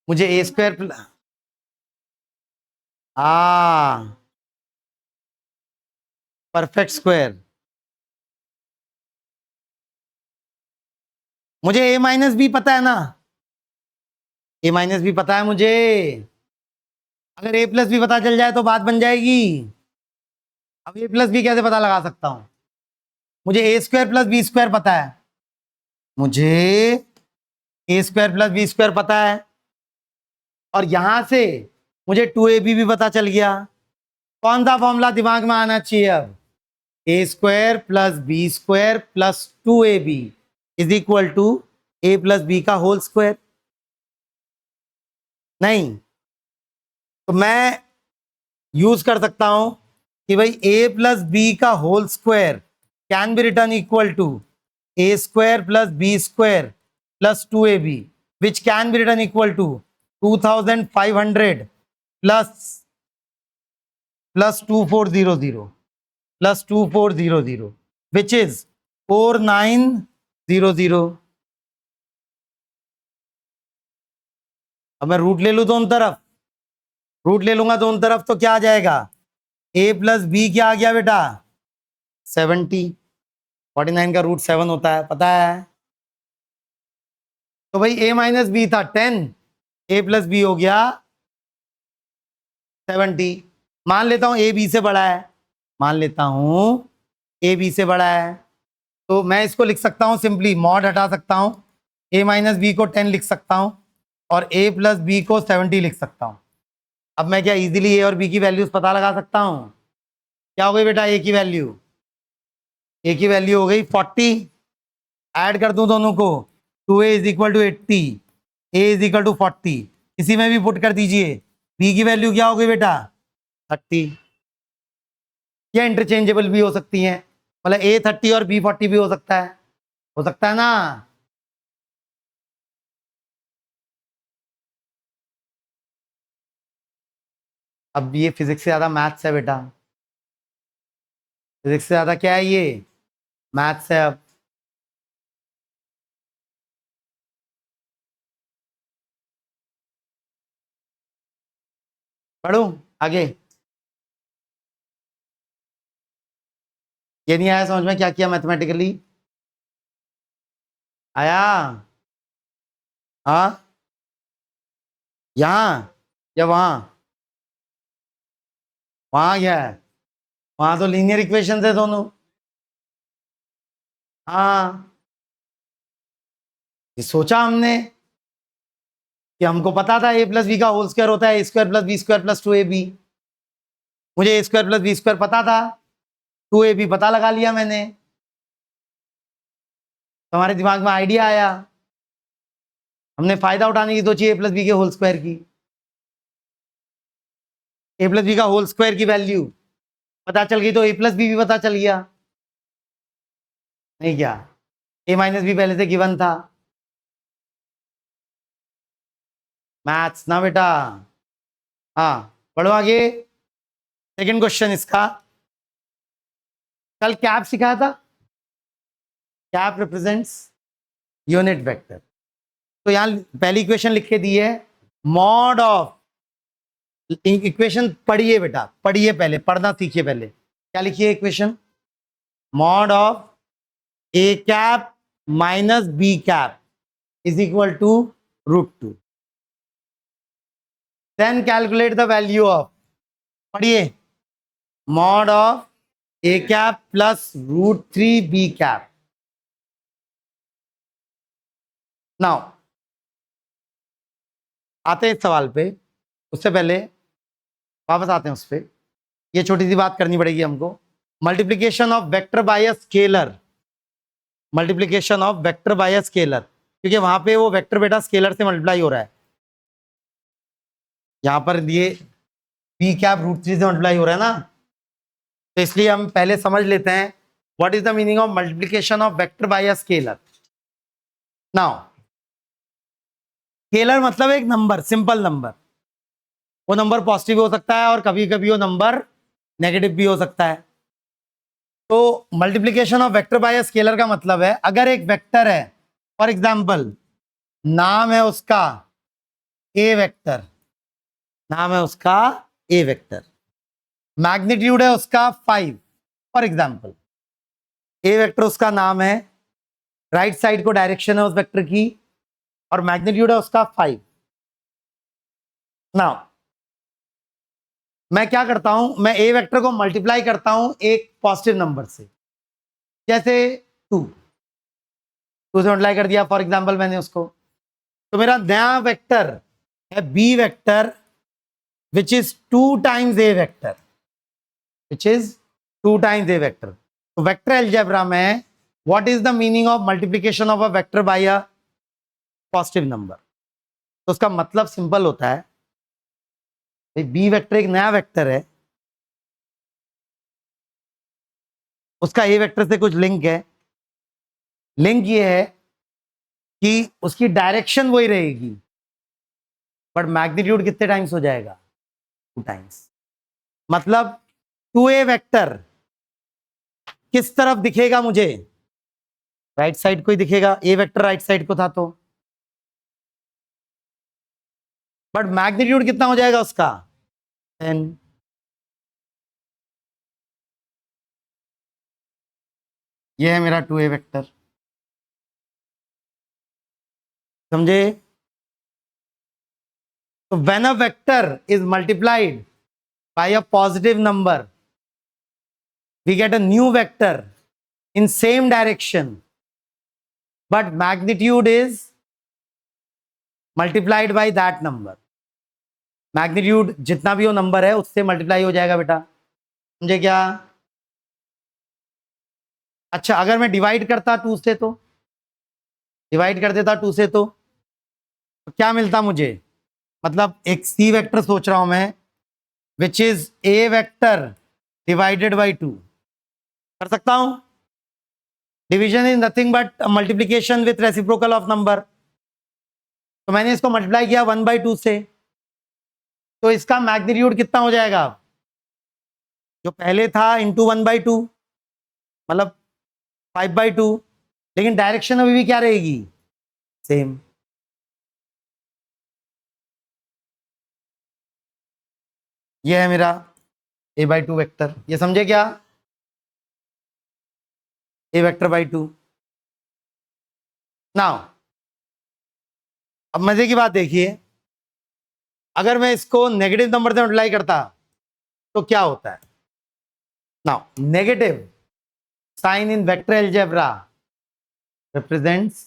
A: मुझे ए स्क्वायर, हाँ परफेक्ट स्क्वायर, मुझे ए माइनस बी पता है ना, ए माइनस बी पता है मुझे। अगर ए प्लस बी पता चल जाए तो बात बन जाएगी। अब ए प्लस बी कैसे पता लगा सकता हूं? मुझे A square plus B square पता है, मुझे A square plus B square पता है और यहां से मुझे 2ab भी पता चल गया। कौन सा फॉर्मूला दिमाग में आना चाहिए अब? A square plus B square plus 2ab is equal to A plus B का होल स्क्वायर। नहीं तो मैं यूज कर सकता हूं कि भाई ए प्लस बी का whole square can be written equal to A square plus B square plus 2ab which can be written equal to 2500 plus 2400 plus 2400 which is 4900। अब मैं रूट ले लूं दोनों तरफ, रूट ले लूंगा दोनों तरफ तो क्या आ जाएगा? ए प्लस बी क्या आ गया बेटा? 70। 49 का रूट 7 होता है, पता है। तो भाई ए माइनस बी था 10, ए प्लस बी हो गया 70। मान लेता हूं ए बी से बड़ा है, मान लेता हूं ए बी से बड़ा है, तो मैं इसको लिख सकता हूं सिंपली, मॉड हटा सकता हूं, ए माइनस बी को 10 लिख सकता हूं और ए प्लस बी को 70 लिख सकता हूं। अब मैं क्या इजीली ए और बी की वैल्यूज पता लगा सकता हूं? क्या हो गई बेटा ए की वैल्यू? ए की वैल्यू हो गई 40। ऐड कर दूं दोनों को, 2a is equal to 80, A is equal to 40, इसी में भी पुट कर दीजिए। बी की वैल्यू क्या हो गई बेटा? 30। या इंटरचेंजेबल भी हो सकती हैं, मतलब ए 30 और बी 40 भी हो सकता है ना। अब ये फिजिक्स से ज्यादा मैथ्स है बेटा, फिजिक्स से ज्यादा क्या है ये? मैथ्स है। अब पढ़ूं आगे? ये नहीं आया समझ में क्या किया मैथमेटिकली? आया? हाँ, यहाँ या वहां? वहां गया है। वहां तो लीनियर इक्वेशन है दोनों। हाँ, ये सोचा हमने कि हमको पता था ए प्लस बी का होल स्क्वायर होता है A square plus B square plus 2ab। मुझे A square plus B square पता था, 2ab पता लगा लिया मैंने। तुम्हारे दिमाग में आइडिया आया, हमने फायदा उठाने की सोची ए प्लस बी के होल स्क्वायर की। ए प्लस बी का होल स्क्वायर की वैल्यू पता चल गई तो ए प्लस बी भी पता चल गया। नहीं क्या, ए माइनस बी पहले से गिवन था। मैथ्स ना बेटा। हाँ, पढ़ो आगे। सेकंड क्वेश्चन इसका, कल कैप सिखाया था। Cap represents unit vector. तो यहां पहली इक्वेशन लिख के दी है, मॉड ऑफ, इक्वेशन पढ़िए बेटा, पढ़िए, पहले पढ़ना सीखिए। पहले क्या लिखिए equation, mod of A cap minus B cap is equal to √2। Then calculate the value of, पढ़िए, mod of A cap plus √3 B cap. Now आते हैं इस सवाल पे, उससे पहले वापस आते हैं उस पर। ये छोटी सी बात करनी पड़ेगी हमको, multiplication of vector by a scalar. Multiplication of vector by a scalar, क्योंकि वहां पे वो वेक्टर बेटा स्केलर से मल्टीप्लाई हो रहा है, यहां पर ये बी कैप √3 से मल्टीप्लाई हो रहा है ना। तो इसलिए हम पहले समझ लेते हैं what is the meaning of multiplication of vector by a scalar. Now scalar मतलब एक नंबर, सिंपल नंबर। वो नंबर पॉजिटिव भी हो सकता है और कभी कभी वो नंबर नेगेटिव भी हो सकता है। तो multiplication of vector by scalar का मतलब है, अगर एक वेक्टर है, फॉर एग्जांपल नाम है उसका ए वेक्टर, नाम है उसका ए वेक्टर, मैग्नीट्यूड है उसका 5, फॉर एग्जांपल ए वेक्टर उसका नाम है, राइट साइड को डायरेक्शन है उस वेक्टर की, और मैग्नीट्यूड है उसका 5। नाउ मैं क्या करता हूं, मैं ए वेक्टर को मल्टीप्लाई करता हूं एक पॉजिटिव नंबर से, जैसे 2 से मल्टीप्लाई कर दिया फॉर एग्जांपल मैंने उसको। तो मेरा नया वेक्टर है B vector which is 2 times A vector, which is 2 times A vector. तो वेक्टर अलजेब्रा में what is the meaning of multiplication of a vector by a positive number? तो उसका मतलब सिंपल होता है, बी वेक्टर एक नया वेक्टर है, उसका ए वेक्टर से कुछ लिंक है। लिंक ये है कि उसकी डायरेक्शन वही रहेगी, बट मैग्नीट्यूड कितने टाइम्स हो जाएगा, 2 टाइम्स। मतलब 2a वेक्टर किस तरफ दिखेगा मुझे, राइट साइड को ही दिखेगा, ए वेक्टर राइट साइड को था तो, बट मैग्नीट्यूड कितना हो जाएगा उसका 10। ये है मेरा 2a वेक्टर, समझे? तो when a vector is multiplied by a positive number, we get a new vector in same direction, but magnitude is multiplied by that number. Magnitude जितना भी वो नंबर है उससे मल्टीप्लाई हो जाएगा बेटा, समझे क्या? अच्छा, अगर मैं डिवाइड करता 2 से, तो डिवाइड कर देता 2 से, तो क्या मिलता मुझे? मतलब एक सी वेक्टर सोच रहा हूं मैं, which is a vector divided by 2, कर सकता हूं? Division is nothing but multiplication with reciprocal of number. तो मैंने इसको मल्टीप्लाई किया 1/2 से, तो इसका मैग्नीट्यूड कितना हो जाएगा? जो पहले था इंटू 1/2, मतलब 5/2, लेकिन डायरेक्शन अभी भी क्या रहेगी, सेम। ये है मेरा a/2 वेक्टर, ये समझे क्या? a vector by 2। नाउ अब मजे की बात देखिए, अगर मैं इसको नेगेटिव नंबर से मल्टीप्लाई करता तो क्या होता है? Now negative sign in vector algebra represents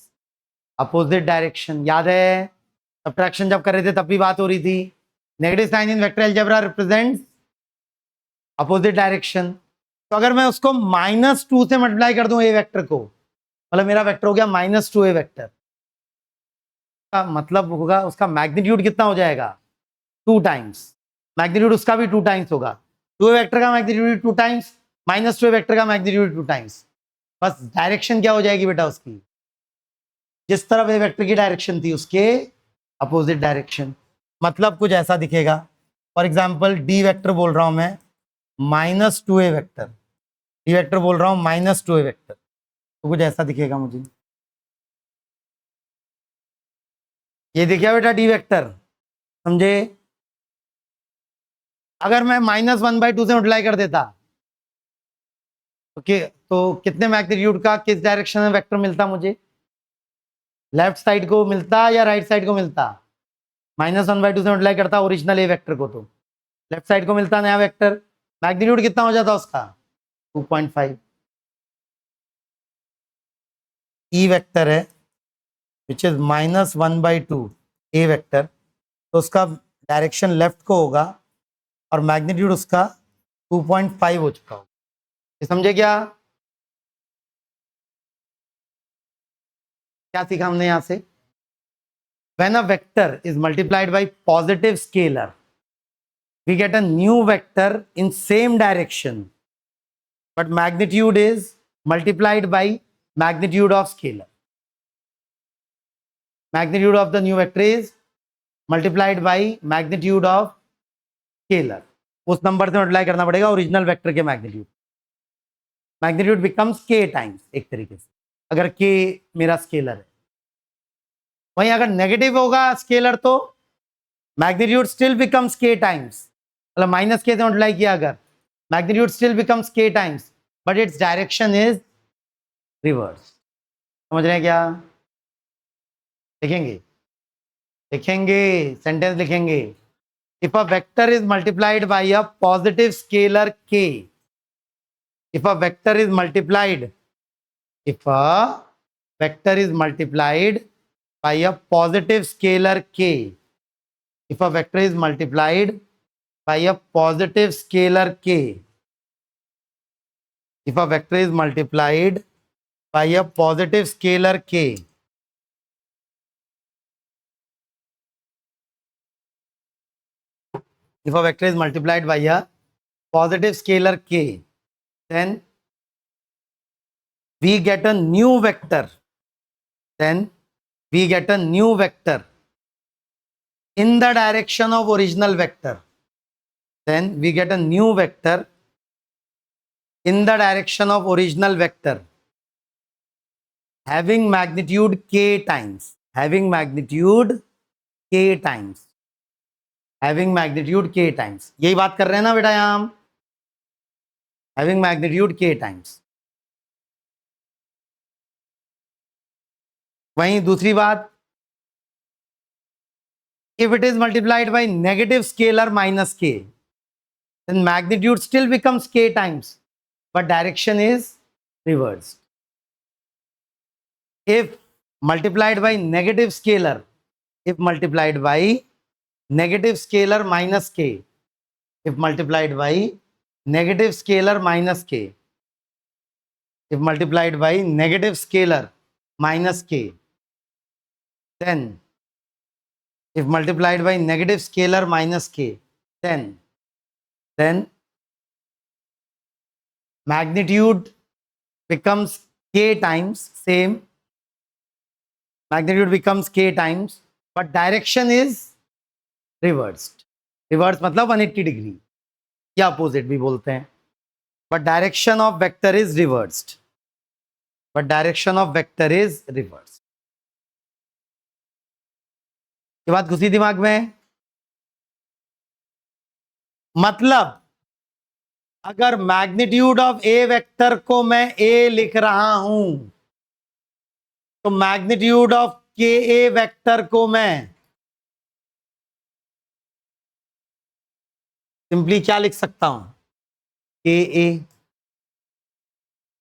A: opposite direction. याद है सब्ट्रैक्शन जब कर रहे थे तब भी बात हो रही थी. Negative sign in vector algebra represents opposite direction. तो अगर मैं उसको -2 से मल्टीप्लाई कर दूं ए वेक्टर को, मतलब मेरा वेक्टर हो गया -2a वेक्टर, का मतलब होगा उसका मैग्नीट्यूड कितना हो जाएगा 2 टाइम्स. मैग्नीट्यूड उसका भी 2 टाइम्स होगा. 2a वेक्टर का मैग्नीट्यूड 2 टाइम्स, -2a वेक्टर का मैग्नीट्यूड 2 टाइम्स. बस डायरेक्शन क्या हो जाएगी बेटा उसकी, जिस तरफ ए वेक्टर की डायरेक्शन थी उसके अपोजिट डायरेक्शन. मतलब कुछ ऐसा दिखेगा. फॉर एग्जाम्पल डी वेक्टर बोल रहा हूं मैं -2a वेक्टर, डी वेक्टर बोल रहा हूं -2a वेक्टर, तो कुछ ऐसा दिखेगा मुझे. ये देखिए बेटा डी वेक्टर, समझे. अगर मैं -1/2 से मल्टीप्लाई कर देता तो कितने मैग्नीट्यूड का किस डायरेक्शन में वेक्टर मिलता मुझे, लेफ्ट साइड को मिलता या राइट साइड को मिलता. -1/2 से मल्टीप्लाई करता ओरिजिनल ए वेक्टर को, तो लेफ्ट साइड को मिलता नया वेक्टर. मैग्नीट्यूड कितना हो जाता उसका 2.5. ई वेक्टर है विच इज -1/2 ए वेक्टर, तो उसका डायरेक्शन लेफ्ट को होगा और मैग्नीट्यूड उसका 2.5 हो चुका होगा. ये समझे क्या, क्या सीखा हमने यहां से. When a vector is multiplied by positive scalar, we get a new vector in same direction, but magnitude is multiplied by magnitude of scalar. Magnitude of the new vector is multiplied by magnitude of scalar. उस नंबर से मल्टीप्लाई करना पड़ेगा ओरिजिनल वेक्टर के magnitude. Magnitude becomes k times एक तरीके से, अगर k मेरा स्केलर है. वहीं अगर नेगेटिव होगा स्केलर तो magnitude still becomes k times, मतलब -k से मल्टीप्लाई किया अगर, magnitude still becomes k times, but its direction is reverse. समझ रहे हैं क्या. लिखेंगे लिखेंगे सेंटेंस लिखेंगे. If a vector is multiplied by a positive scalar k, if a vector is multiplied, if a vector is multiplied by a positive scalar k, if a vector is multiplied by a positive scalar k, if a vector is multiplied by a positive scalar k, if a vector is multiplied by a positive scalar k, then we get a new vector, then we get a new vector in the direction of original vector, then we get a new vector in the direction of original vector having magnitude k times, having magnitude k times, having magnitude k times. यही बात कर रहे हैं ना बेटा यहां हम, having magnitude k times. वहीं दूसरी बात, if it is multiplied by negative scalar -k, then magnitude still becomes k times, but direction is reversed. If multiplied by negative scalar, if multiplied by negative scalar -k, if multiplied by negative scalar -k, if multiplied by negative scalar -k, then if multiplied by negative scalar -k, then magnitude becomes k times, same magnitude becomes k times, but direction is reversed. Reverse मतलब 180 डिग्री या अपोजिट भी बोलते हैं, but direction of vector is reversed, but direction of vector is reversed. ये बात घुसी दिमाग में. मतलब अगर मैग्नीट्यूड ऑफ ए वेक्टर को मैं ए लिख रहा हूं तो मैग्नीट्यूड ऑफ के ए वेक्टर को मैं सिंपली क्या लिख सकता हूं, के ए.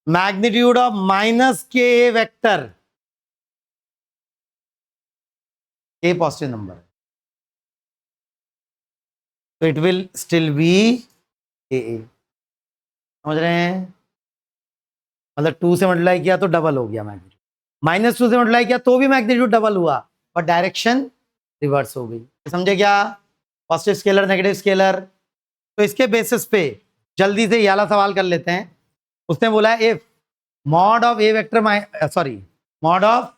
A: मैग्नीट्यूड ऑफ माइनस के ए वेक्टर, ए पॉजिटिव नंबर है, तो इट विल स्टिल बी ए। समझ रहे हैं? मतलब 2 से मल्टीप्लाई किया तो डबल हो गया मैग्नीट्यूड, -2 से मल्टीप्लाई किया तो भी मैग्नीट्यूड डबल हुआ, पर डायरेक्शन रिवर्स हो गई। समझे क्या? Positive scalar, negative scalar. तो इसके बेसिस पे जल्दी से ये वाला सवाल कर लेते हैं। उसने बोला है if mod of A vector sorry mod of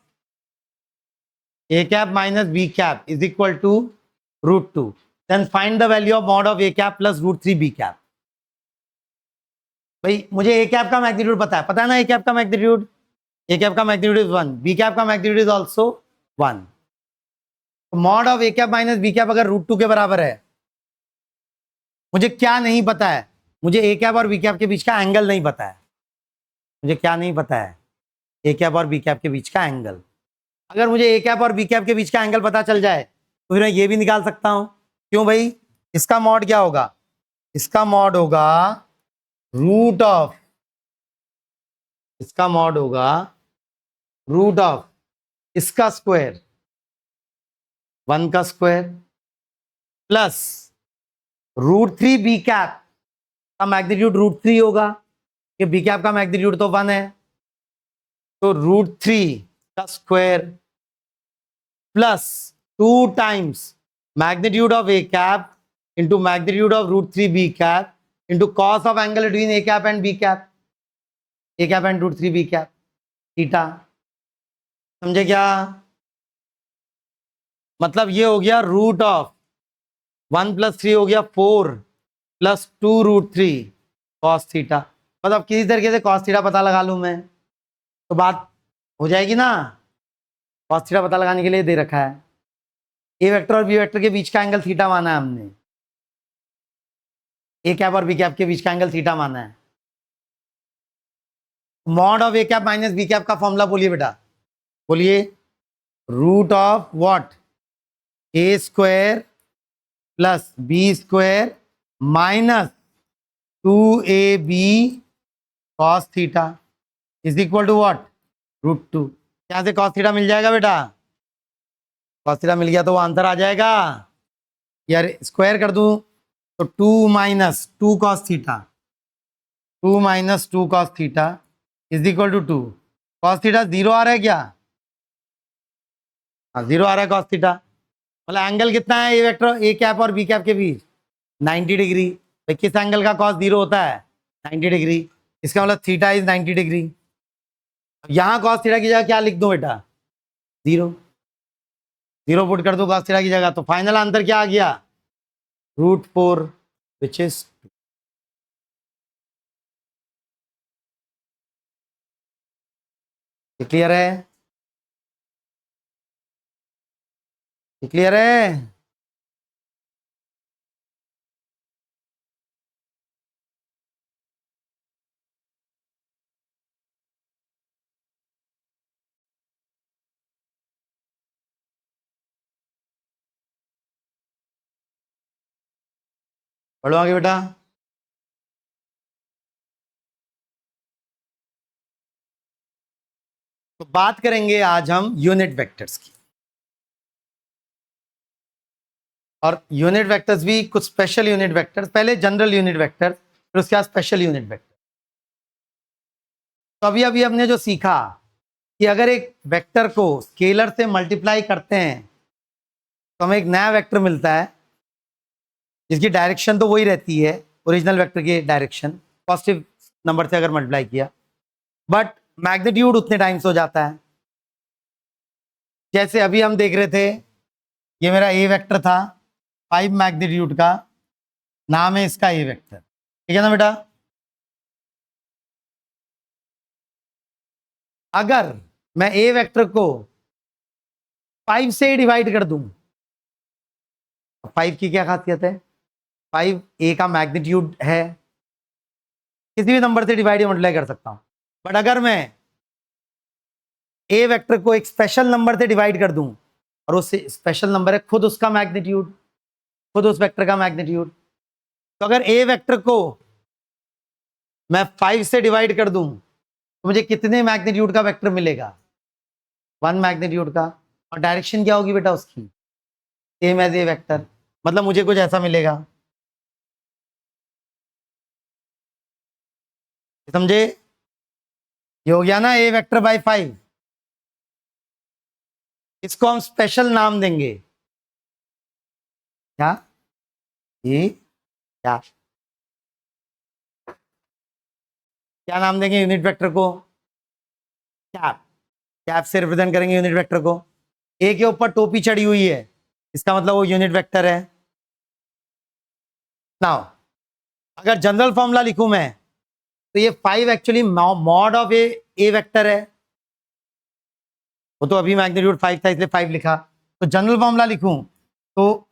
A: A cap minus B cap is equal to √2, then find the value of mod of A cap plus √3 B cap. भाई मुझे ए कैप का मैग्नीट्यूड पता है ना, ए कैप का मैग्नीट्यूड, ए कैप का मैग्नीट्यूड इज 1, बी कैप का magnitude is also 1। Mod of A cap minus B cap अगर √2 के बराबर है, मुझे क्या नहीं पता है? मुझे ए कैप और बी कैप के बीच का एंगल नहीं पता है। मुझे क्या नहीं पता है? ए कैप और बी कैप के बीच का एंगल। अगर मुझे ए कैप और बी कैप के बीच का एंगल पता चल जाए तो फिर मैं ये भी निकाल सकता हूं। क्यों भाई? इसका मॉड क्या होगा? इसका मॉड होगा रूट ऑफ, इसका मॉड होगा रूट ऑफ इसका स्क्वायर, 1 का स्क्वायर प्लस √3 बी कैप का मैग्नीट्यूड √3 होगा, कि बी कैप का मैग्नीट्यूड तो 1 है, तो √3 का square plus 2 times magnitude of A cap into magnitude of √3 B cap into cos of angle between A cap and B cap, A cap and √3 B cap, theta. समझे क्या? मतलब ये हो गया रूट ऑफ 1 + 3 हो गया 4 + 2 √3 कॉस थीटा। मतलब किसी तरीके से कॉस थीटा पता लगा लूं मैं तो बात हो जाएगी ना। कॉस थीटा पता लगाने के लिए दे रखा है, ए वेक्टर और बी वेक्टर के बीच का एंगल थीटा माना है हमने, ए कैप और बी कैप के बीच का एंगल थीटा माना है। Mod of A cap minus B cap का फॉर्मूला बोलिए बेटा, बोलिए। Root of what? A square plus B square minus 2ab cos theta is equal to what? √2। यहाँ से कॉस थीटा मिल जाएगा बेटा, कॉस थीटा मिल गया तो वो आंसर आ जाएगा। यार स्क्वायर कर दूं तो 2 - 2 cos theta, 2 - 2 cos theta is equal to 2। Cos theta 0 आ रहा है क्या? हाँ 0 आ रहा है कॉस थीटा। मतलब एंगल कितना है ए वेक्टर ए कैप और बी कैप के बीच? 90 डिग्री। भाई किस एंगल का कॉस 0 होता है? 90 डिग्री। इसका मतलब थीटा इज 90 डिग्री। यहाँ कॉस थीटा की जगह क्या लिख दूं बेटा? 0। 0 पुट कर दूं कॉस थीटा की जगह, तो फाइनल आंसर क्या आ गया? √4 विच इज क्लियर है? क्लियर है? बढ़ो आगे बेटा। तो बात करेंगे आज हम यूनिट वेक्टर्स की, और यूनिट वेक्टर्स भी कुछ स्पेशल यूनिट वेक्टर्स, पहले जनरल यूनिट वेक्टर फिर उसके बाद स्पेशल यूनिट वेक्टर। तो अभी अभी हमने जो सीखा कि अगर एक वेक्टर को स्केलर से मल्टीप्लाई करते हैं तो हमें एक नया वेक्टर मिलता है जिसकी डायरेक्शन तो वही रहती है, ओरिजिनल वेक्टर की डायरेक्शन, पॉजिटिव नंबर से अगर मल्टीप्लाई किया, बट मैग्नीट्यूड उतने टाइम्स हो जाता है। जैसे अभी हम देख रहे थे, ये मेरा ए वेक्टर था 5 मैग्नीट्यूड का, नाम है इसका ए वेक्टर, ठीक है ना बेटा? अगर मैं ए वेक्टर को 5 से डिवाइड कर दूं, 5 की क्या खासियत है? 5 ए का मैग्नीट्यूड है, किसी भी नंबर से डिवाइड या मल्टीप्लाई कर सकता हूं। बट अगर मैं ए वेक्टर को एक स्पेशल नंबर से डिवाइड कर दूं और उस स्पेशल नंबर है खुद उसका मैग्नीट्यूड, खुद उस वेक्टर का मैग्नीट्यूड, तो अगर ए वेक्टर को मैं 5 से डिवाइड कर दूं तो मुझे कितने मैग्नीट्यूड का वेक्टर मिलेगा? 1 मैग्नीट्यूड का। और डायरेक्शन क्या होगी बेटा उसकी? Same as A vector. मतलब मुझे कुछ ऐसा मिलेगा, समझे? ये हो गया ना ए वेक्टर बाय 5। इसको हम स्पेशल नाम देंगे क्या? ये क्या क्या नाम देंगे यूनिट वेक्टर को? कैप। कैप से रिप्रेजेंट करेंगे यूनिट वेक्टर को। ए के ऊपर टोपी चढ़ी हुई है, इसका मतलब वो यूनिट वेक्टर है। नाउ अगर जनरल फॉर्मूला लिखूं मैं, तो ये 5 actually mod of A vector है। वो तो अभी मैग्नीट्यूड 5 था इसलिए 5 लिखा। तो जनरल फॉर्मूला लिखूं तो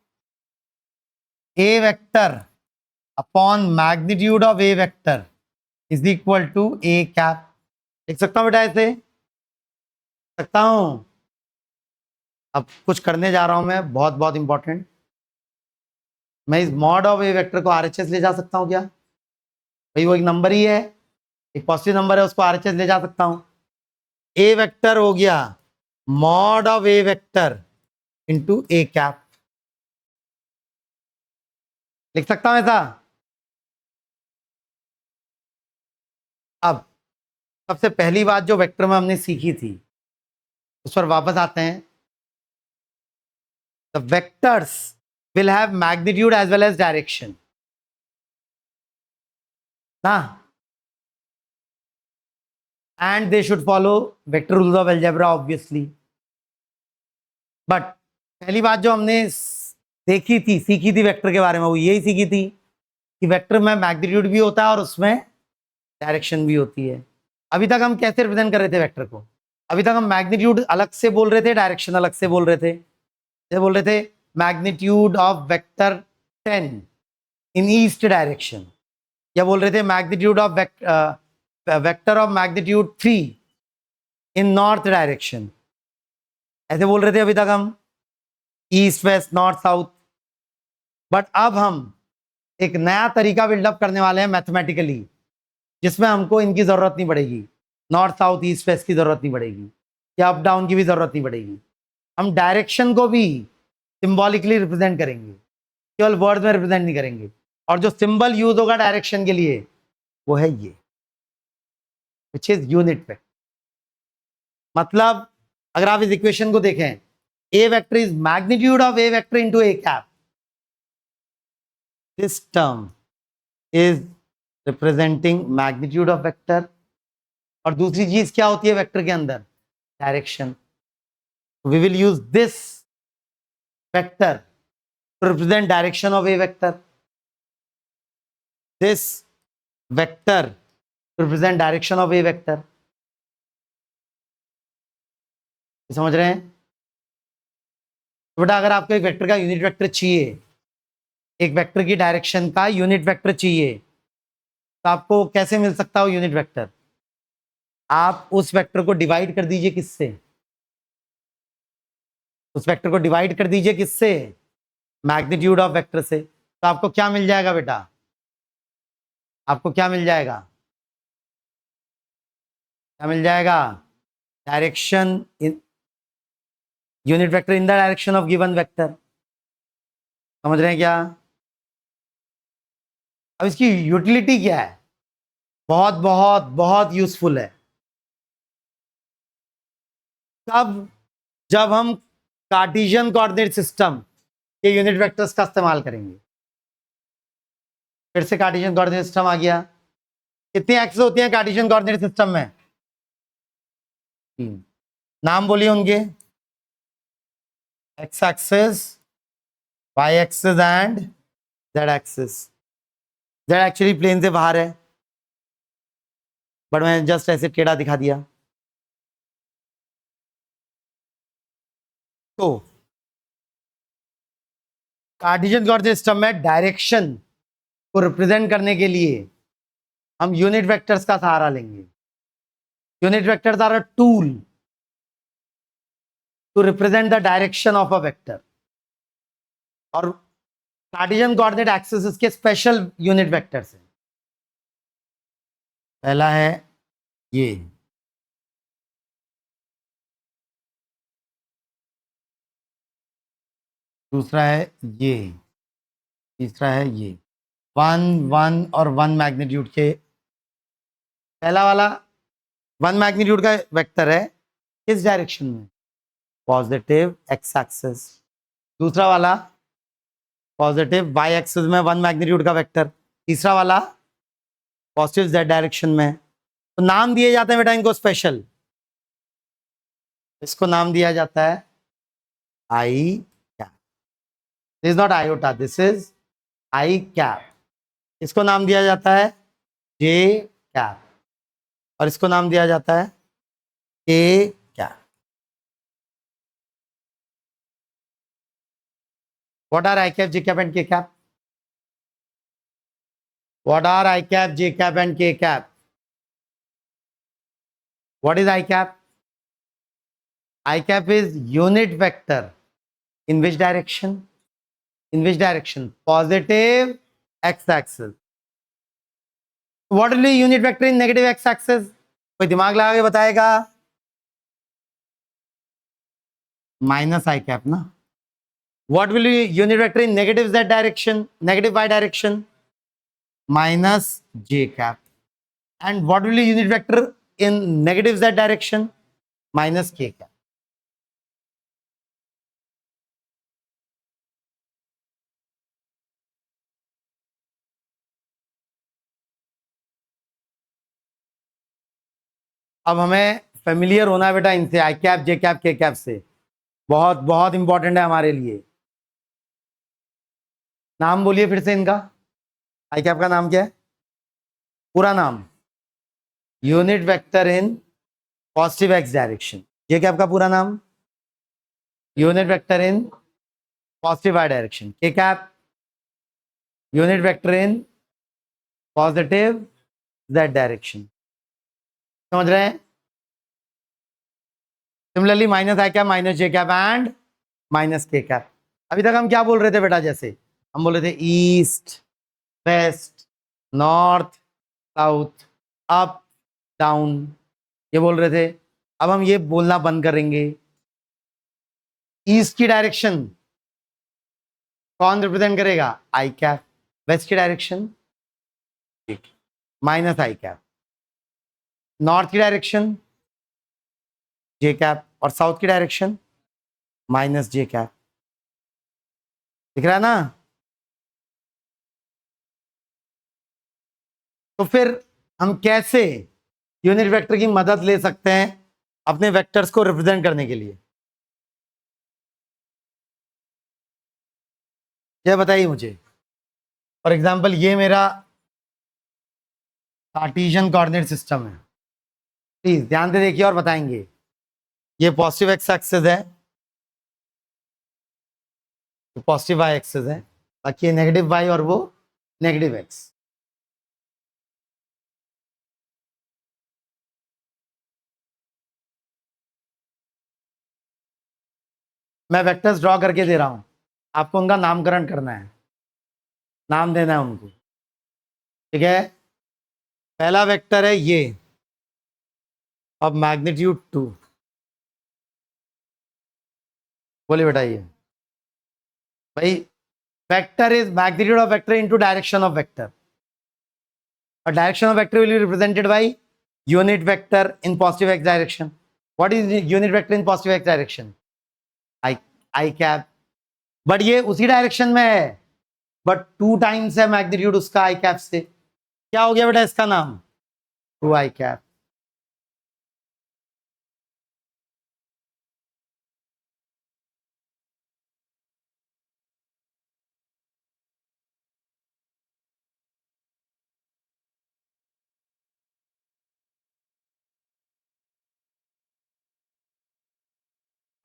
A: A vector upon magnitude of A vector is equal to A cap. लिख सकता हूं बेटा ऐसे? सकता हूं। अब कुछ करने जा रहा हूं मैं, बहुत बहुत इंपॉर्टेंट। मैं इस मॉड ऑफ ए वेक्टर को आरएचएस ले जा सकता हूं क्या? भाई वो एक नंबर ही है, एक पॉजिटिव नंबर है, उसको आरएचएस ले जा सकता हूं। ए वेक्टर हो गया mod of A vector into A cap. लिख सकता हूं ऐसा? अब सबसे पहली बात जो वेक्टर में हमने सीखी थी उस पर वापस आते हैं। The vectors will have magnitude as well as direction ना, and they should follow vector rules of algebra obviously. But पहली बात जो हमने देखी थी, सीखी थी वेक्टर के बारे में, वो यही सीखी थी कि वेक्टर में मैग्नीट्यूड भी होता है और उसमें डायरेक्शन भी होती है। अभी तक हम कैसे रिप्रेजेंट कर रहे थे वेक्टर को? अभी तक हम मैग्नीट्यूड अलग से बोल रहे थे, डायरेक्शन अलग से बोल रहे थे। जैसे बोल रहे थे magnitude of vector 10 in east direction, या बोल रहे थे magnitude of vector of magnitude 3 in north direction. ऐसे बोल रहे थे अभी तक हम, east west north south. But अब हम एक नया तरीका बिल्डअप करने वाले हैं मैथमेटिकली, जिसमें हमको इनकी जरूरत नहीं पड़ेगी, नॉर्थ साउथ ईस्ट वेस्ट की जरूरत नहीं पड़ेगी, या अप डाउन की भी जरूरत नहीं पड़ेगी। हम डायरेक्शन को भी सिंबॉलिकली रिप्रेजेंट करेंगे, केवल वर्ड में रिप्रेजेंट नहीं करेंगे। और जो सिंबल यूज होगा डायरेक्शन के लिए वो है ये, विच इज यूनिट वेक्टर। मतलब अगर आप इस इक्वेशन को देखें, A vector is magnitude of A vector into A cap, this term is representing magnitude of vector. और दूसरी चीज क्या होती है वेक्टर के अंदर? Direction. We will use this vector to represent direction of A vector, this vector to represent direction of A vector. समझ रहे हैं? तो बेटा अगर आपको एक वेक्टर का यूनिट वेक्टर चाहिए, एक वेक्टर की डायरेक्शन का यूनिट वेक्टर चाहिए, तो आपको कैसे मिल सकता हो यूनिट वेक्टर? आप उस वेक्टर को डिवाइड कर दीजिए किससे? उस वेक्टर को डिवाइड कर दीजिए किससे? मैग्नीट्यूड ऑफ वेक्टर से। तो आपको क्या मिल जाएगा बेटा? आपको क्या मिल जाएगा? क्या मिल जाएगा? Direction in unit vector in the direction of given vector. समझ रहे हैं क्या? अब इसकी यूटिलिटी क्या है? बहुत बहुत बहुत यूजफुल है। तब जब हम कार्टेशियन कोऑर्डिनेट सिस्टम के यूनिट वेक्टर्स का इस्तेमाल करेंगे। फिर से कार्टेशियन कोऑर्डिनेट सिस्टम आ गया। कितनी एक्सेस होती हैं कार्टेशियन कोऑर्डिनेट सिस्टम में? 3। नाम बोलिए उनके। X axis, Y axis and Z axis. Z actually plane से बाहर है, बट मैं जस्ट ऐसे टेढ़ा दिखा दिया। तो कार्टेशियन कोऑर्डिनेट सिस्टम में डायरेक्शन को रिप्रेजेंट करने के लिए हम यूनिट वेक्टर्स का सहारा लेंगे। Unit vectors are a tool to represent the direction of a vector. और कार्टेशियन कोऑर्डिनेट एक्सिस के स्पेशल यूनिट वेक्टर्स हैं। पहला है ये दूसरा है ये, तीसरा है ये। 1 1 और 1 मैग्नीट्यूड के, पहला वाला 1 मैग्नीट्यूड का वेक्टर है, किस डायरेक्शन में? Positive X axis. दूसरा वाला पॉजिटिव वाई एक्सिस में 1 मैग्नीट्यूड का वेक्टर। तीसरा वाला पॉजिटिव जेड डायरेक्शन में। तो नाम दिए जाते हैं बेटा इनको स्पेशल। इसको नाम दिया जाता है I cap. This is not iota, this is I cap. इसको नाम दिया जाता है जे कैप, और इसको नाम दिया जाता है के cap. What are I cap, J cap and के cap? What are I cap, J cap and K cap? What is I cap? I cap is unit vector. In which direction? In which direction? Positive x axis. What will be unit vector in negative x axis? कोई दिमाग लगा के बताएगा? Minus I cap ना. What will be unit vector in negative z direction? Negative y direction? Minus J cap. And what will be unit vector in negative z direction? Minus K cap. अब हमें फेमिलियर होना है बेटा इनसे, आई कैप, जे कैप, के कैप से। बहुत बहुत इंपॉर्टेंट है हमारे लिए। नाम बोलिए फिर से इनका। आई कैप का नाम क्या है? पूरा नाम unit vector in positive X direction. J cap का पूरा नाम unit vector in positive Y direction. K cap unit vector in positive Z direction. समझ रहे हैं? Similarly minus I cap, minus J cap and minus K cap. अभी तक हम क्या बोल रहे थे बेटा? जैसे हम बोल रहे थे east, west, north, south, up, down, ये बोल रहे थे। अब हम ये बोलना बंद करेंगे। ईस्ट की डायरेक्शन कौन रिप्रेजेंट करेगा? आई कैप। वेस्ट की direction minus I cap. North की डायरेक्शन जे कैप, और साउथ की डायरेक्शन माइनस जे कैप। दिख रहा है ना? तो फिर हम कैसे यूनिट वेक्टर की मदद ले सकते हैं अपने वेक्टर्स को रिप्रेजेंट करने के लिए? ये बताइए मुझे। फॉर एग्जांपल ये मेरा कार्टेशियन कोऑर्डिनेट सिस्टम है। प्लीज ध्यान से देखिए और बताएंगे। ये पॉजिटिव एक्स एक्सिस है, तो पॉजिटिव वाई एक्सिस है, बाकी ये नेगेटिव वाई और वो नेगेटिव एक्स। मैं वेक्टर्स ड्रॉ करके दे रहा हूं, आपको उनका नामकरण करना है, नाम देना है उनको। ठीक है? पहला वेक्टर है ये, अब मैग्नीट्यूड 2। बोलिए बेटा ये भाई, vector is magnitude of vector into direction of vector, और direction of vector will be represented by unit vector in positive X direction. What is unit vector in positive X direction? I I cap. But ये उसी डायरेक्शन में है, बट 2 टाइम्स है मैग्नीट्यूड उसका आई कैप से। क्या हो गया बेटा इसका नाम? 2 आई कैप।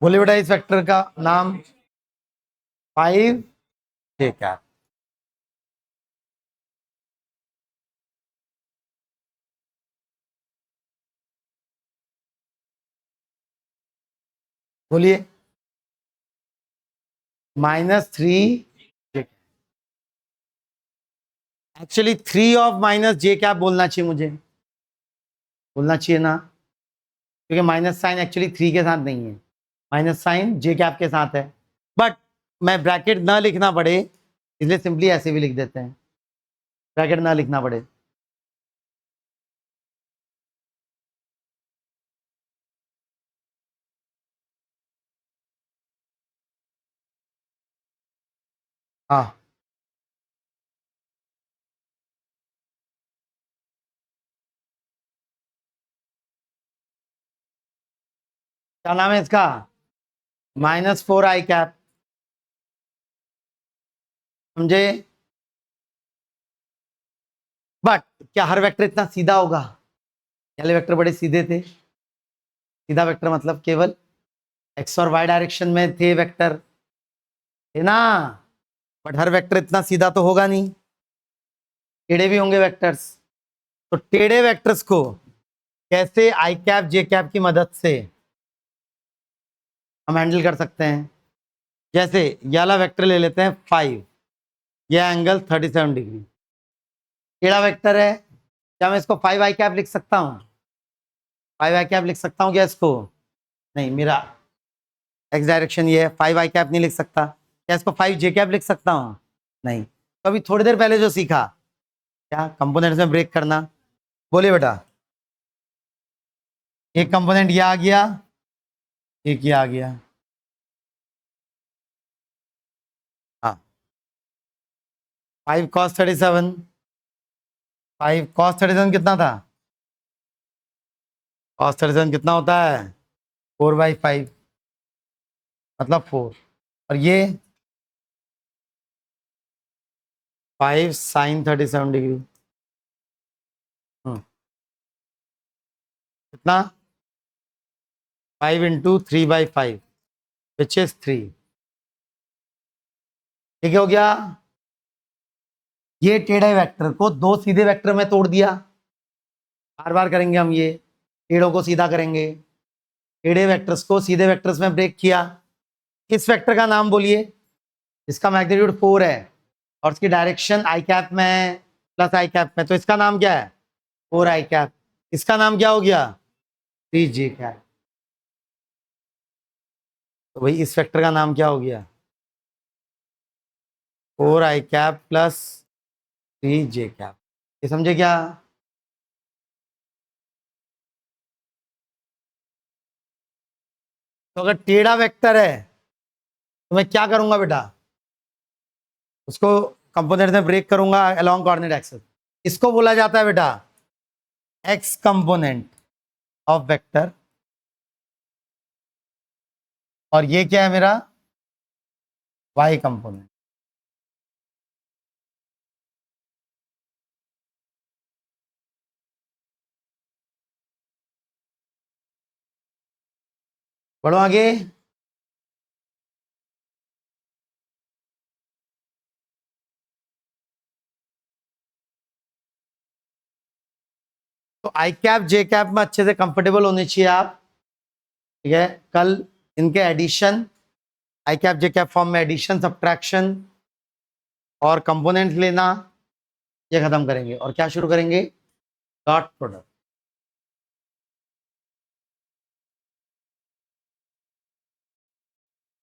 A: बोले बेटा इस वेक्टर का नाम 5 जे कैप। बोलिए -3 J. Actually 3 of minus J cap बोलना चाहिए मुझे, बोलना चाहिए ना, क्योंकि माइनस साइन एक्चुअली 3 के साथ नहीं है, माइनस साइन जे कैप के साथ है। बट मैं ब्रैकेट ना लिखना पड़े इसलिए सिंपली ऐसे भी लिख देते हैं, ब्रैकेट ना लिखना पड़े। हाँ, क्या नाम है इसका? -4 i कैप, समझे? बट क्या हर वेक्टर इतना सीधा होगा? पहले वेक्टर बड़े सीधे थे। सीधा वेक्टर मतलब केवल एक्स और वाई डायरेक्शन में थे वेक्टर, है ना? बट हर वेक्टर इतना सीधा तो होगा नहीं, टेढ़े भी होंगे वेक्टर्स। तो टेढ़े वेक्टर्स को कैसे आई कैप जे कैप की मदद से हम हैंडल कर सकते हैं? जैसे ये वाला वेक्टर ले लेते हैं 5, यह एंगल 37 डिग्री, टेढ़ा वेक्टर है। क्या मैं इसको 5 i कैप लिख सकता हूँ? 5 i कैप लिख सकता हूँ क्या इसको? नहीं, मेरा एक्स डायरेक्शन ये है, 5 i कैप नहीं लिख सकता। क्या इसको 5 j कैप लिख सकता हूँ? नहीं। तो अभी थोड़ी देर पहले जो सीखा, क्या कंपोनेंट्स में ब्रेक करना, बोलिए बेटा। एक कंपोनेंट ये आ गया, एक ये आ गया। हाँ, 5 cos 37, 5 cos 37 कितना था? cos 37 कितना होता है? 4/5, मतलब 4। और ये 5 sin 37 डिग्री, कितना? 5 × 3/5 विच इज 3। ठीक हो गया? ये टेढ़े वेक्टर को दो सीधे वेक्टर में तोड़ दिया। बार बार करेंगे हम, ये टेढ़ों को सीधा करेंगे, टेढ़े वेक्टर्स को सीधे वेक्टर्स में ब्रेक किया। इस वेक्टर का नाम बोलिए, इसका मैग्नीट्यूड 4 है और इसकी डायरेक्शन आई कैप में है, प्लस आई कैप में, तो इसका नाम क्या है? 4 i कैप। इसका नाम क्या हो गया? 3 j कैप। तो भाई इस वेक्टर का नाम क्या हो गया? 4 i cap plus 3 j cap. ये समझे क्या? तो अगर टेढ़ा वेक्टर है तो मैं क्या करूंगा बेटा? उसको कंपोनेंट में ब्रेक करूंगा अलोंग कोऑर्डिनेट एक्सिस। इसको बोला जाता है बेटा एक्स कंपोनेंट ऑफ वेक्टर, और ये क्या है मेरा? Y component. बढ़ो आगे। तो आई कैप जे कैप में अच्छे से कंफर्टेबल होने चाहिए आप, ठीक है? कल इनके एडिशन, आई कैप जे कैप फॉर्म में एडिशन, सब्ट्रैक्शन और कंपोनेंट लेना, ये खत्म करेंगे और क्या शुरू करेंगे? Dot product.